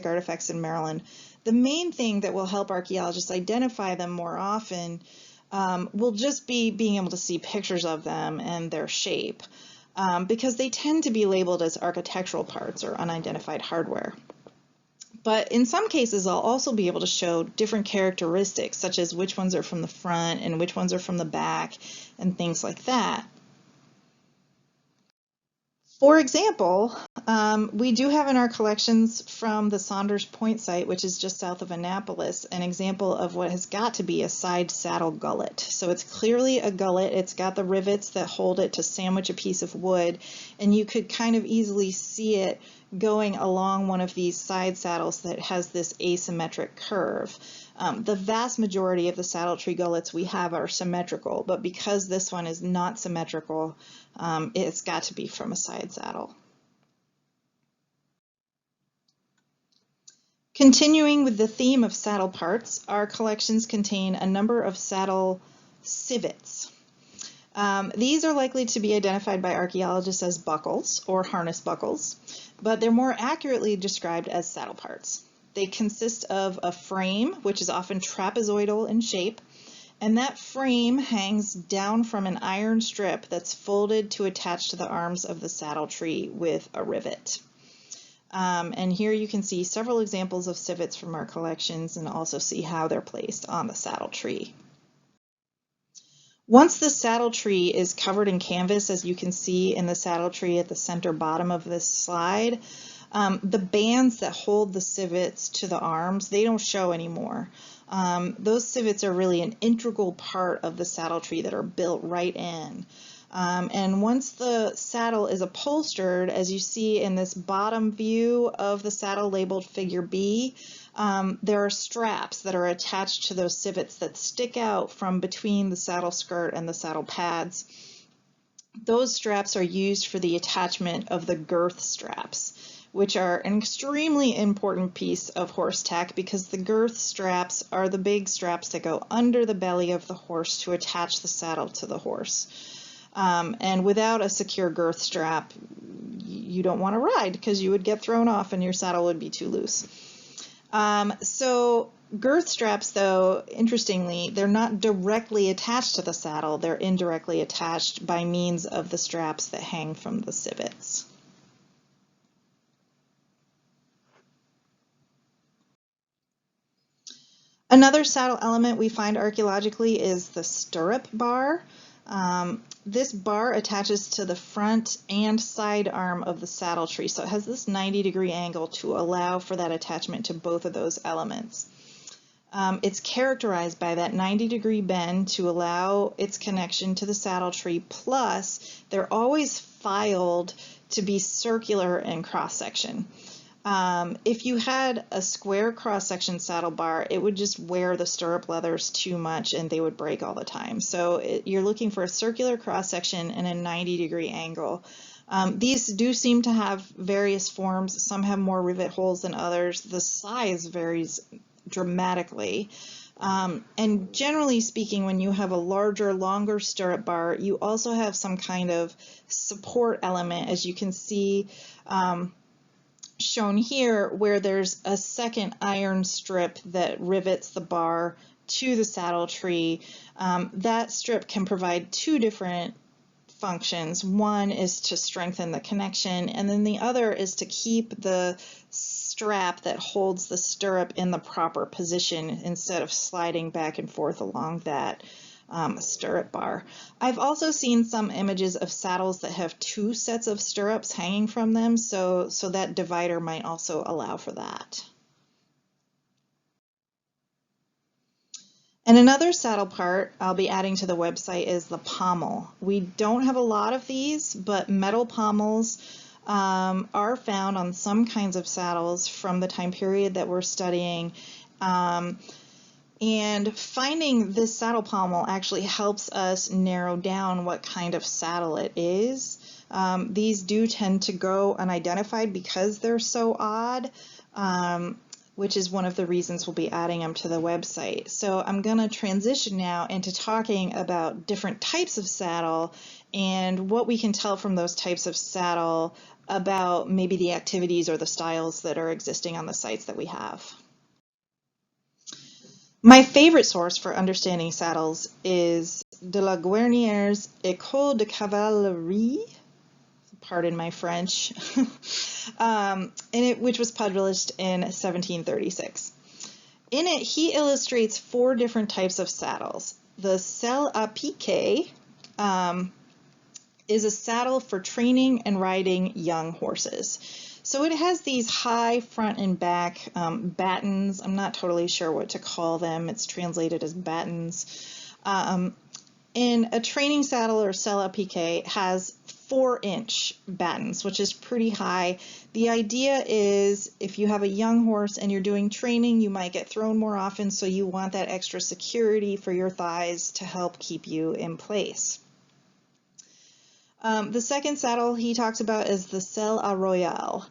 artifacts in Maryland, the main thing that will help archaeologists identify them more often will just be being able to see pictures of them and their shape, because they tend to be labeled as architectural parts or unidentified hardware. But in some cases, I'll also be able to show different characteristics, such as which ones are from the front and which ones are from the back and things like that. For example, we do have in our collections from the Saunders Point site, which is just south of Annapolis, an example of what has got to be a side saddle gullet. So it's clearly a gullet. It's got the rivets that hold it to sandwich a piece of wood, and you could kind of easily see it going along one of these side saddles that has this asymmetric curve. The vast majority of the saddle tree gullets we have are symmetrical, but because this one is not symmetrical, it's got to be from a side saddle. Continuing with the theme of saddle parts, our collections contain a number of saddle civets. These are likely to be identified by archaeologists as buckles or harness buckles, but they're more accurately described as saddle parts. They consist of a frame, which is often trapezoidal in shape, and that frame hangs down from an iron strip that's folded to attach to the arms of the saddle tree with a rivet. And here you can see several examples of civets from our collections and also see how they're placed on the saddle tree. Once the saddle tree is covered in canvas, as you can see in the saddle tree at the center bottom of this slide, the bands that hold the civets to the arms, they don't show anymore. Those civets are really an integral part of the saddle tree that are built right in. And once the saddle is upholstered, as you see in this bottom view of the saddle labeled figure B, there are straps that are attached to those civets that stick out from between the saddle skirt and the saddle pads. Those straps are used for the attachment of the girth straps, which are an extremely important piece of horse tack because the girth straps are the big straps that go under the belly of the horse to attach the saddle to the horse. And without a secure girth strap, you don't want to ride because you would get thrown off and your saddle would be too loose. So girth straps, though, interestingly, they're not directly attached to the saddle. They're indirectly attached by means of the straps that hang from the civets. Another saddle element we find archaeologically is the stirrup bar. This bar attaches to the front and side arm of the saddle tree, so it has this 90-degree angle to allow for that attachment to both of those elements. It's characterized by that 90-degree bend to allow its connection to the saddle tree, plus they're always filed to be circular in cross-section. If you had a square cross-section saddle bar, it would just wear the stirrup leathers too much and they would break all the time. So you're looking for a circular cross-section and a 90-degree angle. These do seem to have various forms. Some have more rivet holes than others. The size varies dramatically. And generally speaking, when you have a larger, longer stirrup bar, you also have some kind of support element, as you can see shown here, where there's a second iron strip that rivets the bar to the saddle tree. That strip can provide two different functions. One is to strengthen the connection, and then the other is to keep the strap that holds the stirrup in the proper position instead of sliding back and forth along that stirrup bar. I've also seen some images of saddles that have two sets of stirrups hanging from them, so that divider might also allow for that. And another saddle part I'll be adding to the website is the pommel. We don't have a lot of these, but metal pommels are found on some kinds of saddles from the time period that we're studying. And finding this saddle pommel actually helps us narrow down what kind of saddle it is. These do tend to go unidentified because they're so odd, which is one of the reasons we'll be adding them to the website. So I'm going to transition now into talking about different types of saddle and what we can tell from those types of saddle about maybe the activities or the styles that are existing on the sites that we have. My favorite source for understanding saddles is de la Guernier's École de Cavalerie, pardon my French, which was published in 1736. In it, he illustrates 4 different types of saddles. The selle à piquet is a saddle for training and riding young horses. So it has these high front and back battens. I'm not totally sure what to call them. It's translated as battens. And a training saddle or selle à piquet has 4-inch battens, which is pretty high. The idea is if you have a young horse and you're doing training, you might get thrown more often, so you want that extra security for your thighs to help keep you in place. The second saddle he talks about is the selle à royale.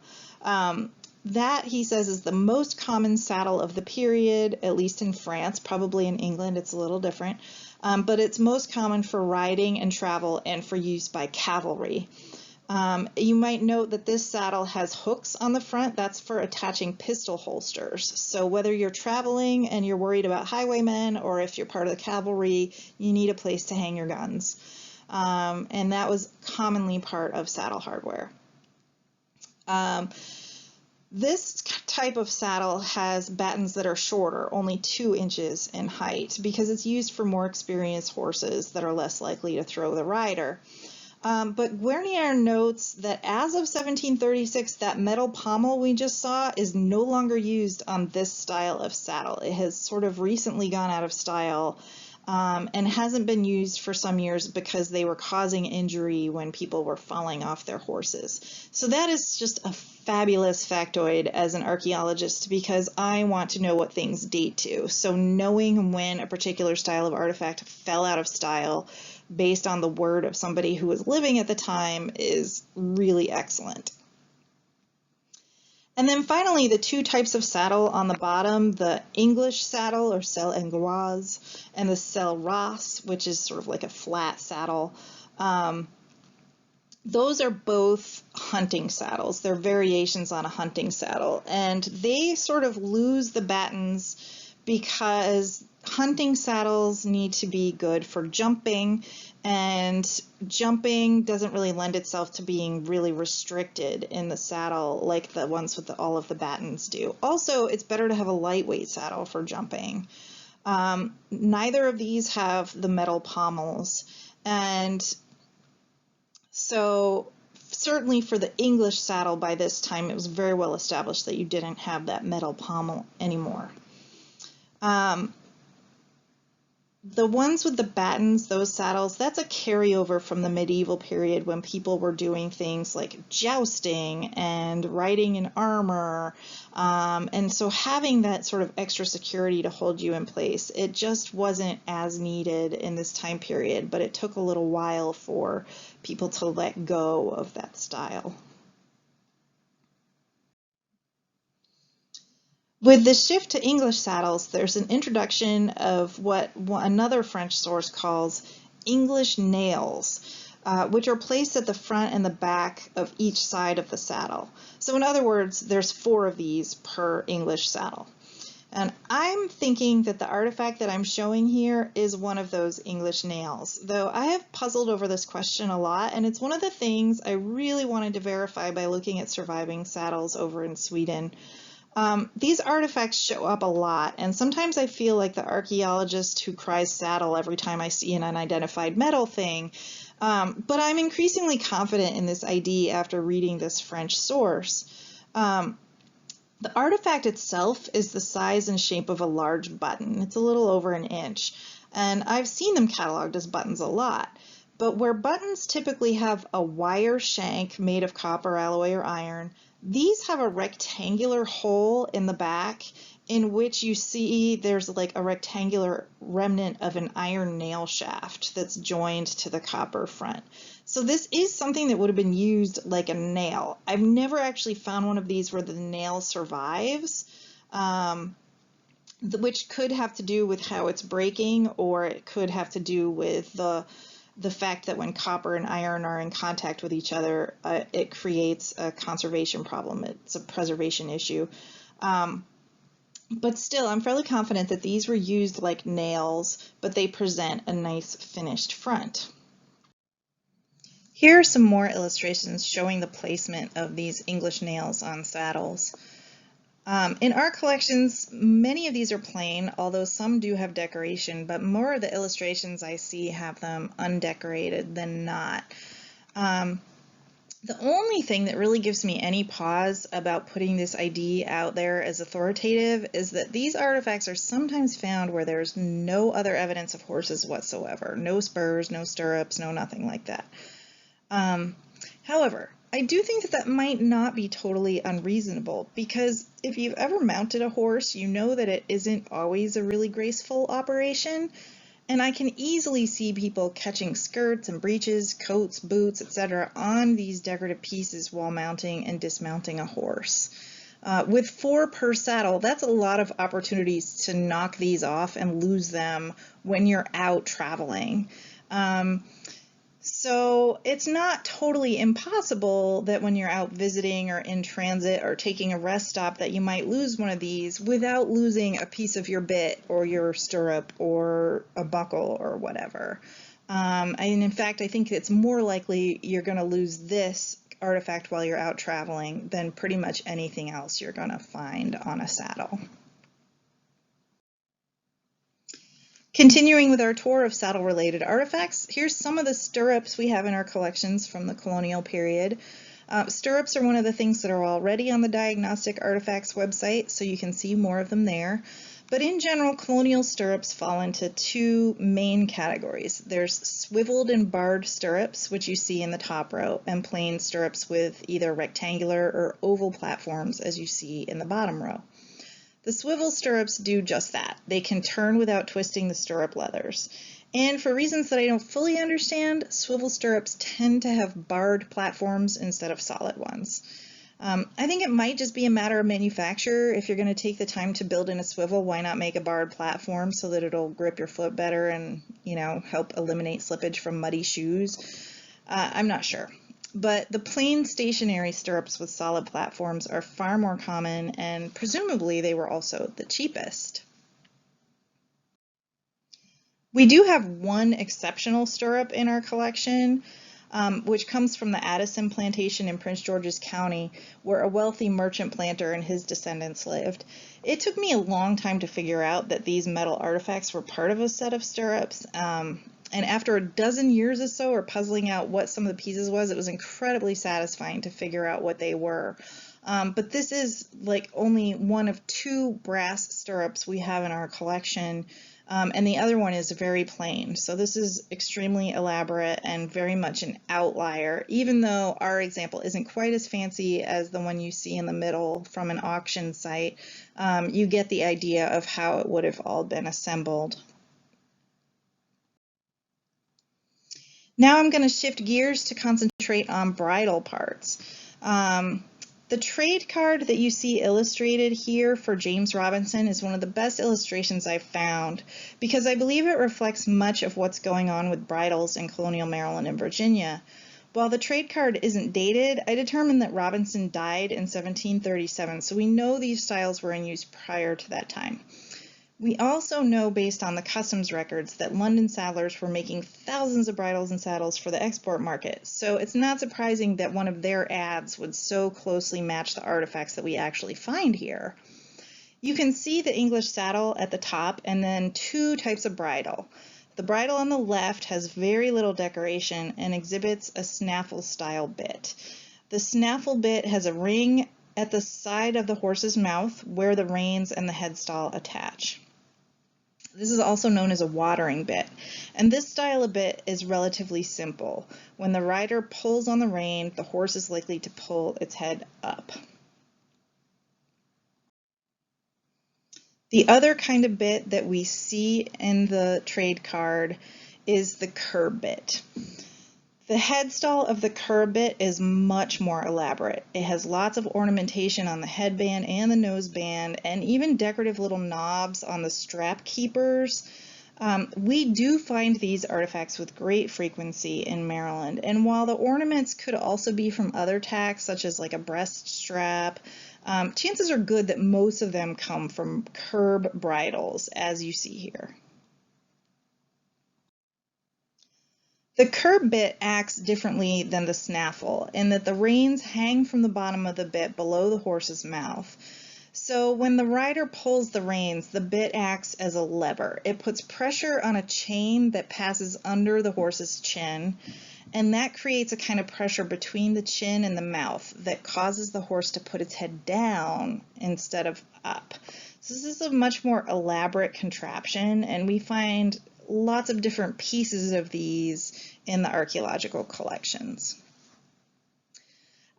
That, he says, is the most common saddle of the period, at least in France. Probably in England it's a little different, but it's most common for riding and travel and for use by cavalry. You might note that this saddle has hooks on the front. That's for attaching pistol holsters. So whether you're traveling and you're worried about highwaymen, or if you're part of the cavalry, you need a place to hang your guns. And that was commonly part of saddle hardware. This type of saddle has battens that are shorter, only 2 inches in height, because it's used for more experienced horses that are less likely to throw the rider. But Guernier notes that as of 1736, that metal pommel we just saw is no longer used on this style of saddle. It has sort of recently gone out of style and hasn't been used for some years because they were causing injury when people were falling off their horses. So that is just a fabulous factoid as an archaeologist, because I want to know what things date to. So knowing when a particular style of artifact fell out of style based on the word of somebody who was living at the time is really excellent. And then finally, the 2 types of saddle on the bottom, the English saddle, or selle angloise, and the selle race, which is sort of like a flat saddle. Those are both hunting saddles. They're variations on a hunting saddle, and they sort of lose the battens because hunting saddles need to be good for jumping, and jumping doesn't really lend itself to being really restricted in the saddle like the ones with all of the battens do. Also, it's better to have a lightweight saddle for jumping. Neither of these have the metal pommels, and so certainly for the English saddle by this time, it was very well established that you didn't have that metal pommel anymore. The ones with the battens, those saddles, that's a carryover from the medieval period when people were doing things like jousting and riding in armor. And so having that sort of extra security to hold you in place, it just wasn't as needed in this time period, but it took a little while for people to let go of that style. With the shift to English saddles, there's an introduction of what another French source calls English nails, which are placed at the front and the back of each side of the saddle. So in other words, there's 4 of these per English saddle. And I'm thinking that the artifact that I'm showing here is one of those English nails, though I have puzzled over this question a lot, and it's one of the things I really wanted to verify by looking at surviving saddles over in Sweden. These artifacts show up a lot, and sometimes I feel like the archaeologist who cries saddle every time I see an unidentified metal thing, but I'm increasingly confident in this ID after reading this French source. The artifact itself is the size and shape of a large button. It's a little over 1 inch, and I've seen them cataloged as buttons a lot. But where buttons typically have a wire shank made of copper, alloy, or iron, these have a rectangular hole in the back in which you see there's like a rectangular remnant of an iron nail shaft that's joined to the copper front. So this is something that would have been used like a nail. I've never actually found one of these where the nail survives, which could have to do with how it's breaking, or it could have to do with the fact that when copper and iron are in contact with each other, it creates a conservation problem. It's a preservation issue. But still, I'm fairly confident that these were used like nails, but they present a nice finished front. Here are some more illustrations showing the placement of these English nails on saddles. In our collections, many of these are plain, although some do have decoration, but more of the illustrations I see have them undecorated than not. The only thing that really gives me any pause about putting this ID out there as authoritative is that these artifacts are sometimes found where there's no other evidence of horses whatsoever. No spurs, no stirrups, no nothing like that. However, I do think that that might not be totally unreasonable, because if you've ever mounted a horse, you know that it isn't always a really graceful operation, and I can easily see people catching skirts and breeches, coats, boots, etc. on these decorative pieces while mounting and dismounting a horse. With 4 per saddle, that's a lot of opportunities to knock these off and lose them when you're out traveling. So it's not totally impossible that when you're out visiting or in transit or taking a rest stop that you might lose one of these without losing a piece of your bit or your stirrup or a buckle or whatever. And in fact, I think it's more likely you're going to lose this artifact while you're out traveling than pretty much anything else you're going to find on a saddle. Continuing with our tour of saddle-related artifacts, here's some of the stirrups we have in our collections from the colonial period. Stirrups are one of the things that are already on the Diagnostic Artifacts website, so you can see more of them there. But in general, colonial stirrups fall into two main categories. There's swiveled and barred stirrups, which you see in the top row, and plain stirrups with either rectangular or oval platforms, as you see in the bottom row. The swivel stirrups do just that. They can turn without twisting the stirrup leathers. And for reasons that I don't fully understand, swivel stirrups tend to have barred platforms instead of solid ones. I think it might just be a matter of manufacture. If you're going to take the time to build in a swivel, why not make a barred platform so that it'll grip your foot better and, help eliminate slippage from muddy shoes? I'm not sure. But the plain stationary stirrups with solid platforms are far more common, and presumably they were also the cheapest. We do have one exceptional stirrup in our collection, which comes from the Addison plantation in Prince George's County, where a wealthy merchant planter and his descendants lived. It took me a long time to figure out that these metal artifacts were part of a set of stirrups. And after a dozen years or so, or puzzling out what some of the pieces was, it was incredibly satisfying to figure out what they were. But this is like only one of two brass stirrups we have in our collection, and the other one is very plain. So this is extremely elaborate and very much an outlier, even though our example isn't quite as fancy as the one you see in the middle from an auction site. You get the idea of how it would have all been assembled. Now I'm going to shift gears to concentrate on bridle parts. The trade card that you see illustrated here for James Robinson is one of the best illustrations I've found because I believe it reflects much of what's going on with bridles in colonial Maryland and Virginia. While the trade card isn't dated, I determined that Robinson died in 1737, so we know these styles were in use prior to that time. We also know, based on the customs records, that London saddlers were making thousands of bridles and saddles for the export market, so it's not surprising that one of their ads would so closely match the artifacts that we actually find here. You can see the English saddle at the top and then two types of bridle. The bridle on the left has very little decoration and exhibits a snaffle style bit. The snaffle bit has a ring at the side of the horse's mouth where the reins and the headstall attach. This is also known as a watering bit, and this style of bit is relatively simple. When the rider pulls on the rein, the horse is likely to pull its head up. The other kind of bit that we see in the trade card is the curb bit. The headstall of the curb bit is much more elaborate. It has lots of ornamentation on the headband and the noseband, and even decorative little knobs on the strap keepers. We do find these artifacts with great frequency in Maryland, and while the ornaments could also be from other tacks, such as like a breast strap, chances are good that most of them come from curb bridles, as you see here. The curb bit acts differently than the snaffle in that the reins hang from the bottom of the bit below the horse's mouth. So when the rider pulls the reins, the bit acts as a lever. It puts pressure on a chain that passes under the horse's chin, and that creates a kind of pressure between the chin and the mouth that causes the horse to put its head down instead of up. So this is a much more elaborate contraption, and we find lots of different pieces of these in the archaeological collections.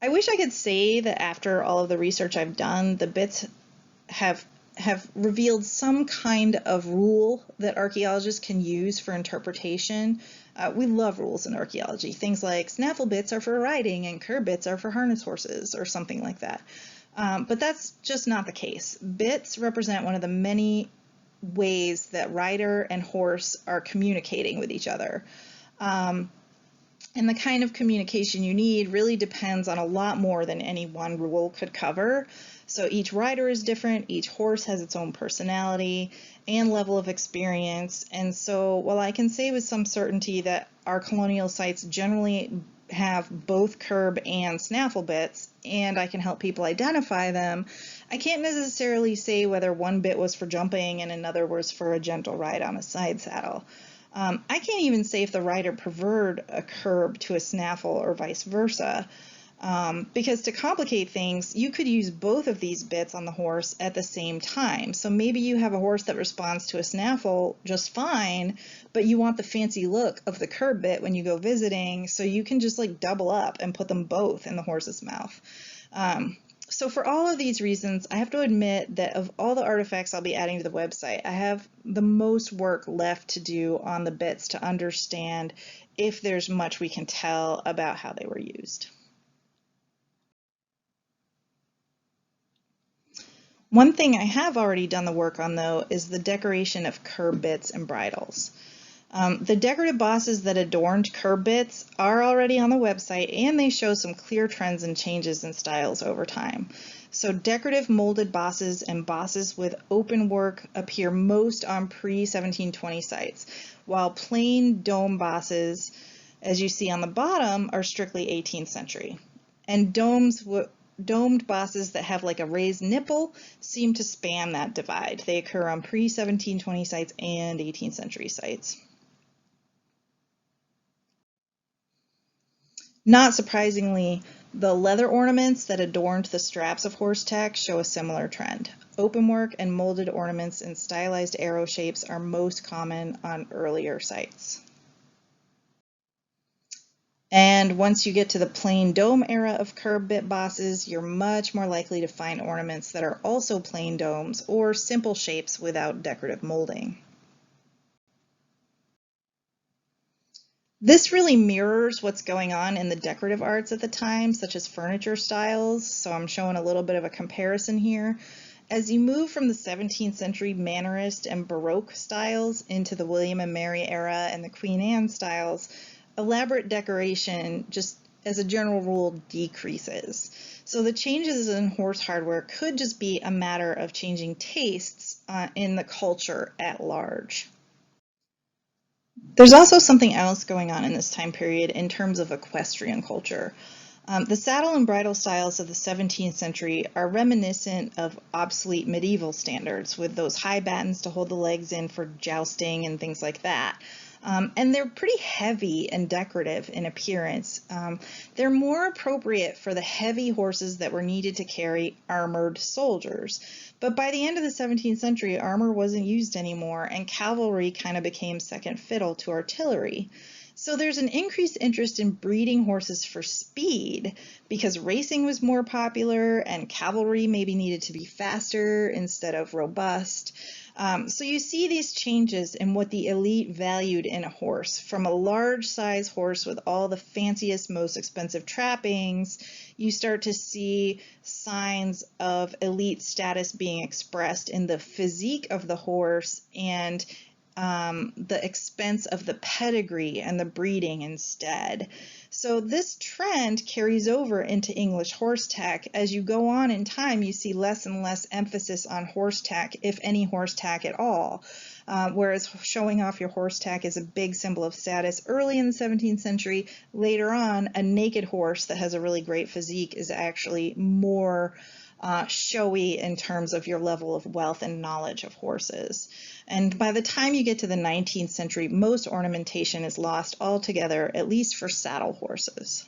I wish I could say that after all of the research I've done, the bits have revealed some kind of rule that archaeologists can use for interpretation. We love rules in archaeology. Things like snaffle bits are for riding and curb bits are for harness horses or something like that. But that's just not the case. Bits represent one of the many ways that rider and horse are communicating with each other. And the kind of communication you need really depends on a lot more than any one rule could cover. So each rider is different, each horse has its own personality and level of experience. And so while I can say with some certainty that our colonial sites generally have both curb and snaffle bits, and I can help people identify them, I can't necessarily say whether one bit was for jumping and another was for a gentle ride on a side saddle. I can't even say if the rider preferred a curb to a snaffle or vice versa. Because to complicate things, you could use both of these bits on the horse at the same time. So maybe you have a horse that responds to a snaffle just fine, but you want the fancy look of the curb bit when you go visiting, so you can just like double up and put them both in the horse's mouth. So for all of these reasons, I have to admit that of all the artifacts I'll be adding to the website, I have the most work left to do on the bits to understand if there's much we can tell about how they were used. One thing I have already done the work on, though, is the decoration of curb bits and bridles. The decorative bosses that adorned curb bits are already on the website, and they show some clear trends and changes in styles over time. So decorative molded bosses and bosses with open work appear most on pre-1720 sites, while plain dome bosses, as you see on the bottom, are strictly 18th century. And domed bosses that have like a raised nipple seem to span that divide. They occur on pre-1720 sites and 18th century sites. Not surprisingly, the leather ornaments that adorned the straps of horse tack show a similar trend. Openwork and molded ornaments in stylized arrow shapes are most common on earlier sites. And once you get to the plain dome era of curb bit bosses, you're much more likely to find ornaments that are also plain domes or simple shapes without decorative molding. This really mirrors what's going on in the decorative arts at the time, such as furniture styles, so I'm showing a little bit of a comparison here. As you move from the 17th century Mannerist and Baroque styles into the William and Mary era and the Queen Anne styles, elaborate decoration, just as a general rule, decreases. So the changes in horse hardware could just be a matter of changing tastes in the culture at large. There's also something else going on in this time period in terms of equestrian culture. The saddle and bridle styles of the 17th century are reminiscent of obsolete medieval standards, with those high battens to hold the legs in for jousting and things like that. And they're pretty heavy and decorative in appearance. They're more appropriate for the heavy horses that were needed to carry armored soldiers. But by the end of the 17th century, armor wasn't used anymore, and cavalry kind of became second fiddle to artillery. So there's an increased interest in breeding horses for speed because racing was more popular and cavalry maybe needed to be faster instead of robust. So you see these changes in what the elite valued in a horse, from a large size horse with all the fanciest, most expensive trappings. You start to see signs of elite status being expressed in the physique of the horse and the expense of the pedigree and the breeding instead. So this trend carries over into English horse tack. As you go on in time, you see less and less emphasis on horse tack, if any horse tack at all. Whereas showing off your horse tack is a big symbol of status early in the 17th century, later on, a naked horse that has a really great physique is actually more showy in terms of your level of wealth and knowledge of horses. And by the time you get to the 19th century, most ornamentation is lost altogether, at least for saddle horses.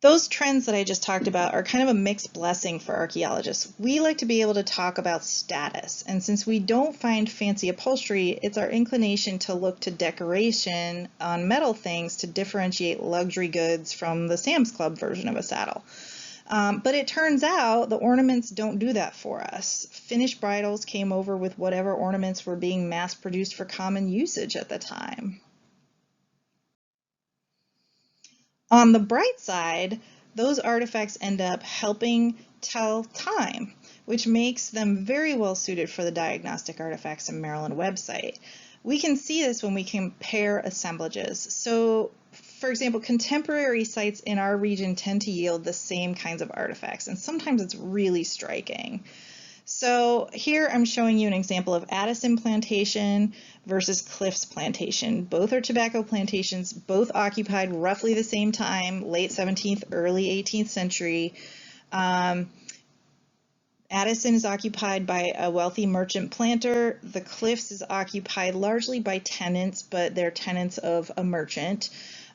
Those trends that I just talked about are kind of a mixed blessing for archaeologists. We like to be able to talk about status, and since we don't find fancy upholstery, it's our inclination to look to decoration on metal things to differentiate luxury goods from the Sam's Club version of a saddle. But it turns out the ornaments don't do that for us. Finished bridles came over with whatever ornaments were being mass-produced for common usage at the time. On the bright side, those artifacts end up helping tell time, which makes them very well suited for the Diagnostic Artifacts in Maryland website. We can see this when we compare assemblages. So, for example, contemporary sites in our region tend to yield the same kinds of artifacts, and sometimes it's really striking. So here I'm showing you an example of Addison plantation versus Cliffs plantation. Both are tobacco plantations, both occupied roughly the same time, late 17th, early 18th century. Addison is occupied by a wealthy merchant planter. The Cliffs is occupied largely by tenants, but they're tenants of a merchant.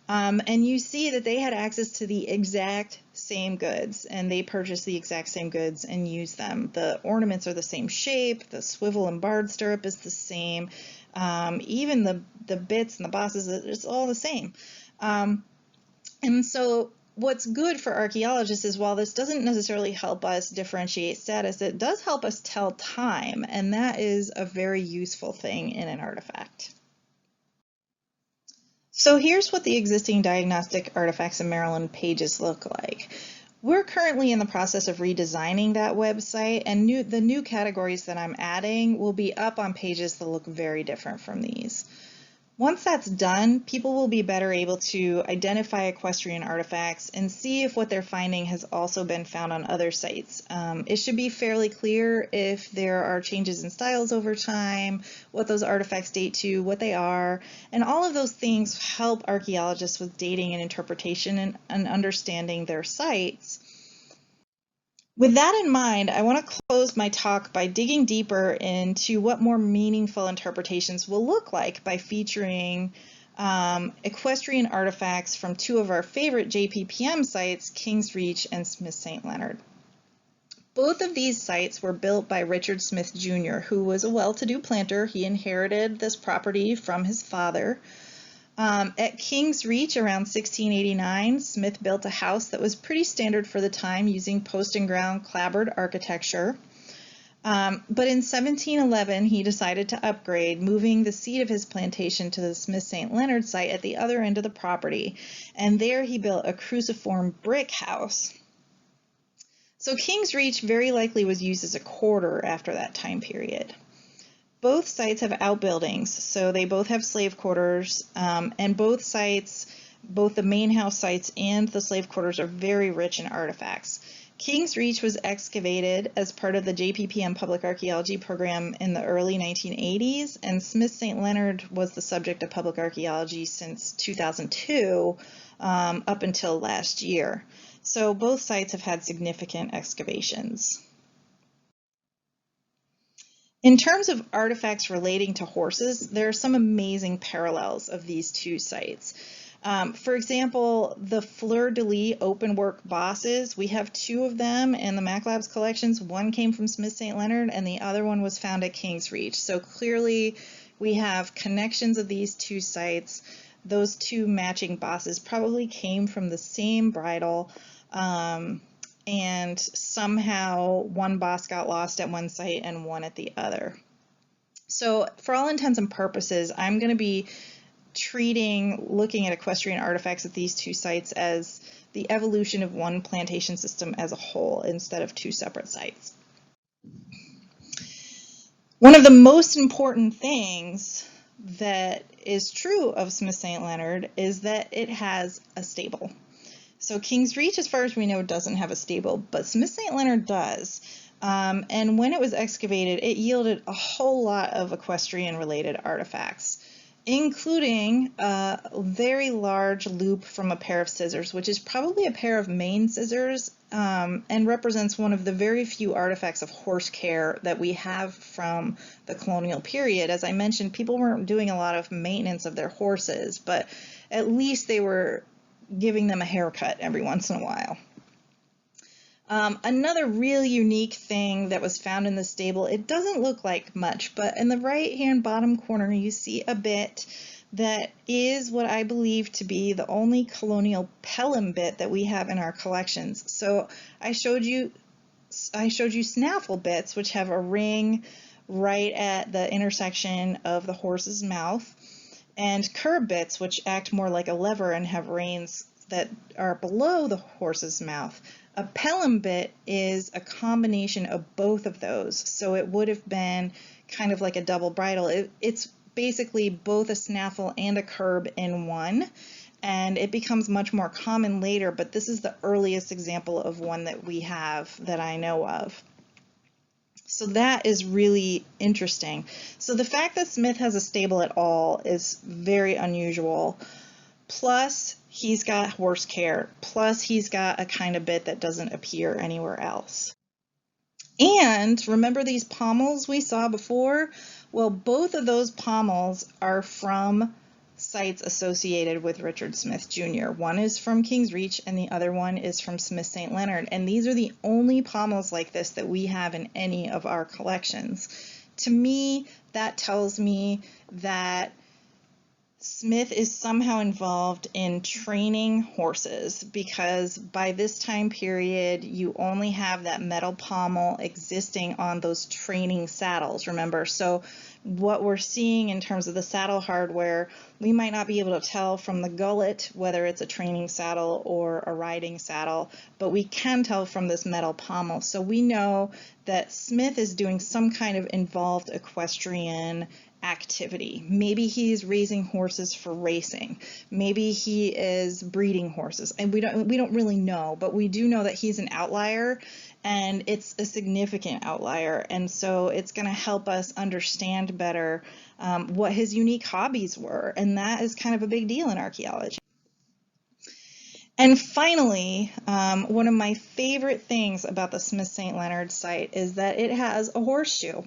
And you see that they had access to the exact same goods, and they purchased the exact same goods and used them. The ornaments are the same shape, the swivel and barred stirrup is the same, even the bits and the bosses, it's all the same. And so what's good for archaeologists is while this doesn't necessarily help us differentiate status, it does help us tell time, and that is a very useful thing in an artifact. So here's what the existing diagnostic artifacts in Maryland pages look like. We're currently in the process of redesigning that website, and the new categories that I'm adding will be up on pages that look very different from these. Once that's done, people will be better able to identify equestrian artifacts and see if what they're finding has also been found on other sites. It should be fairly clear if there are changes in styles over time, what those artifacts date to, what they are, and all of those things help archaeologists with dating and interpretation and understanding their sites. With that in mind, I want to close my talk by digging deeper into what more meaningful interpretations will look like by featuring equestrian artifacts from two of our favorite JPPM sites, King's Reach and Smith St. Leonard. Both of these sites were built by Richard Smith Jr., who was a well-to-do planter. He inherited this property from his father. At King's Reach around 1689, Smith built a house that was pretty standard for the time using post and ground clapboard architecture. But in 1711, he decided to upgrade, moving the seat of his plantation to the Smith St. Leonard site at the other end of the property. And there he built a cruciform brick house. So King's Reach very likely was used as a quarter after that time period. Both sites have outbuildings, so they both have slave quarters, and both sites, both the main house sites and the slave quarters, are very rich in artifacts. King's Reach was excavated as part of the JPPM Public Archaeology program in the early 1980s, and Smith St. Leonard was the subject of public archaeology since 2002 up until last year. So both sites have had significant excavations. In terms of artifacts relating to horses, there are some amazing parallels of these two sites. For example, the Fleur de Lis open work bosses, we have two of them in the Mac Labs collections. One came from Smith St. Leonard and the other one was found at King's Reach. So clearly we have connections of these two sites. Those two matching bosses probably came from the same bridle. And somehow one boss got lost at one site and one at the other. So for all intents and purposes, I'm going to be looking at equestrian artifacts at these two sites as the evolution of one plantation system as a whole instead of two separate sites. One of the most important things that is true of Smith St. Leonard is that it has a stable. So King's Reach, as far as we know, doesn't have a stable, but Smith St. Leonard does. And when it was excavated, it yielded a whole lot of equestrian-related artifacts, including a very large loop from a pair of scissors, which is probably a pair of Maine scissors, and represents one of the very few artifacts of horse care that we have from the colonial period. As I mentioned, people weren't doing a lot of maintenance of their horses, but at least they were giving them a haircut every once in a while. Another really unique thing that was found in the stable, it doesn't look like much, but in the right-hand bottom corner you see a bit that is what I believe to be the only colonial Pelham bit that we have in our collections. So I showed you snaffle bits, which have a ring right at the intersection of the horse's mouth, and curb bits, which act more like a lever and have reins that are below the horse's mouth. A Pelham bit is a combination of both of those, so it would have been kind of like a double bridle. It's basically both a snaffle and a curb in one, and it becomes much more common later, but this is the earliest example of one that we have that I know of. So that is really interesting. So the fact that Smith has a stable at all is very unusual. Plus, he's got horse care. Plus, he's got a kind of bit that doesn't appear anywhere else. And remember these pommels we saw before? Well, both of those pommels are from sites associated with Richard Smith Jr. One is from King's Reach and the other one is from Smith St. Leonard. And these are the only pommels like this that we have in any of our collections. To me, that tells me that Smith is somehow involved in training horses, because by this time period you only have that metal pommel existing on those training saddles, remember? So what we're seeing in terms of the saddle hardware, we might not be able to tell from the gullet whether it's a training saddle or a riding saddle, but we can tell from this metal pommel. So we know that Smith is doing some kind of involved equestrian activity. Maybe he's raising horses for racing. Maybe he is breeding horses, and we don't really know, but we do know that he's an outlier, and it's a significant outlier, and so it's going to help us understand better what his unique hobbies were, and that is kind of a big deal in archaeology. And finally, one of my favorite things about the Smith St. Leonard site is that it has a horseshoe.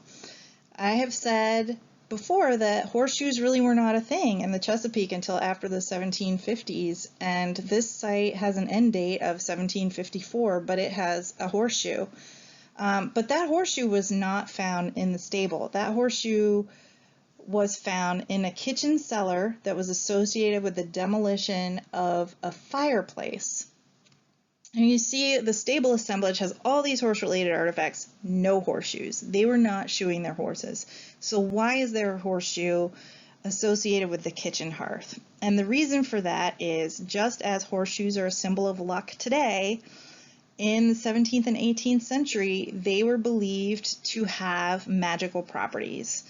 I have said before that horseshoes really were not a thing in the Chesapeake until after the 1750s, and this site has an end date of 1754, but it has a horseshoe. But that horseshoe was not found in the stable. That horseshoe was found in a kitchen cellar that was associated with the demolition of a fireplace. And you see the stable assemblage has all these horse-related artifacts, no horseshoes. They were not shoeing their horses. So why is there a horseshoe associated with the kitchen hearth? And the reason for that is, just as horseshoes are a symbol of luck today, in the 17th and 18th century, they were believed to have magical properties.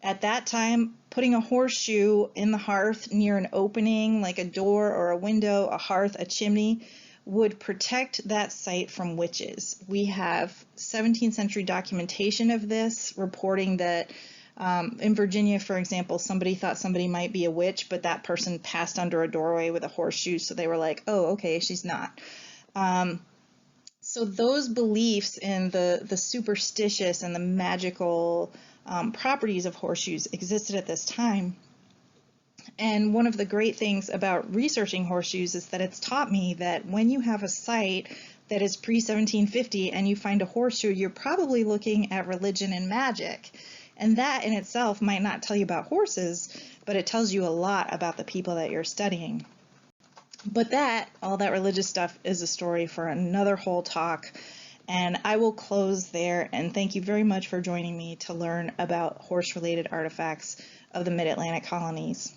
At that time, putting a horseshoe in the hearth near an opening, like a door or a window, a hearth, a chimney, would protect that site from witches. We have 17th century documentation of this, reporting that in Virginia, for example, somebody thought somebody might be a witch, but that person passed under a doorway with a horseshoe, so they were like, oh, okay, she's not. So those beliefs in the superstitious and the magical properties of horseshoes existed at this time. And one of the great things about researching horseshoes is that it's taught me that when you have a site that is pre-1750 and you find a horseshoe, you're probably looking at religion and magic. And that in itself might not tell you about horses, but it tells you a lot about the people that you're studying. But all that religious stuff is a story for another whole talk. And I will close there, and thank you very much for joining me to learn about horse-related artifacts of the Mid-Atlantic colonies.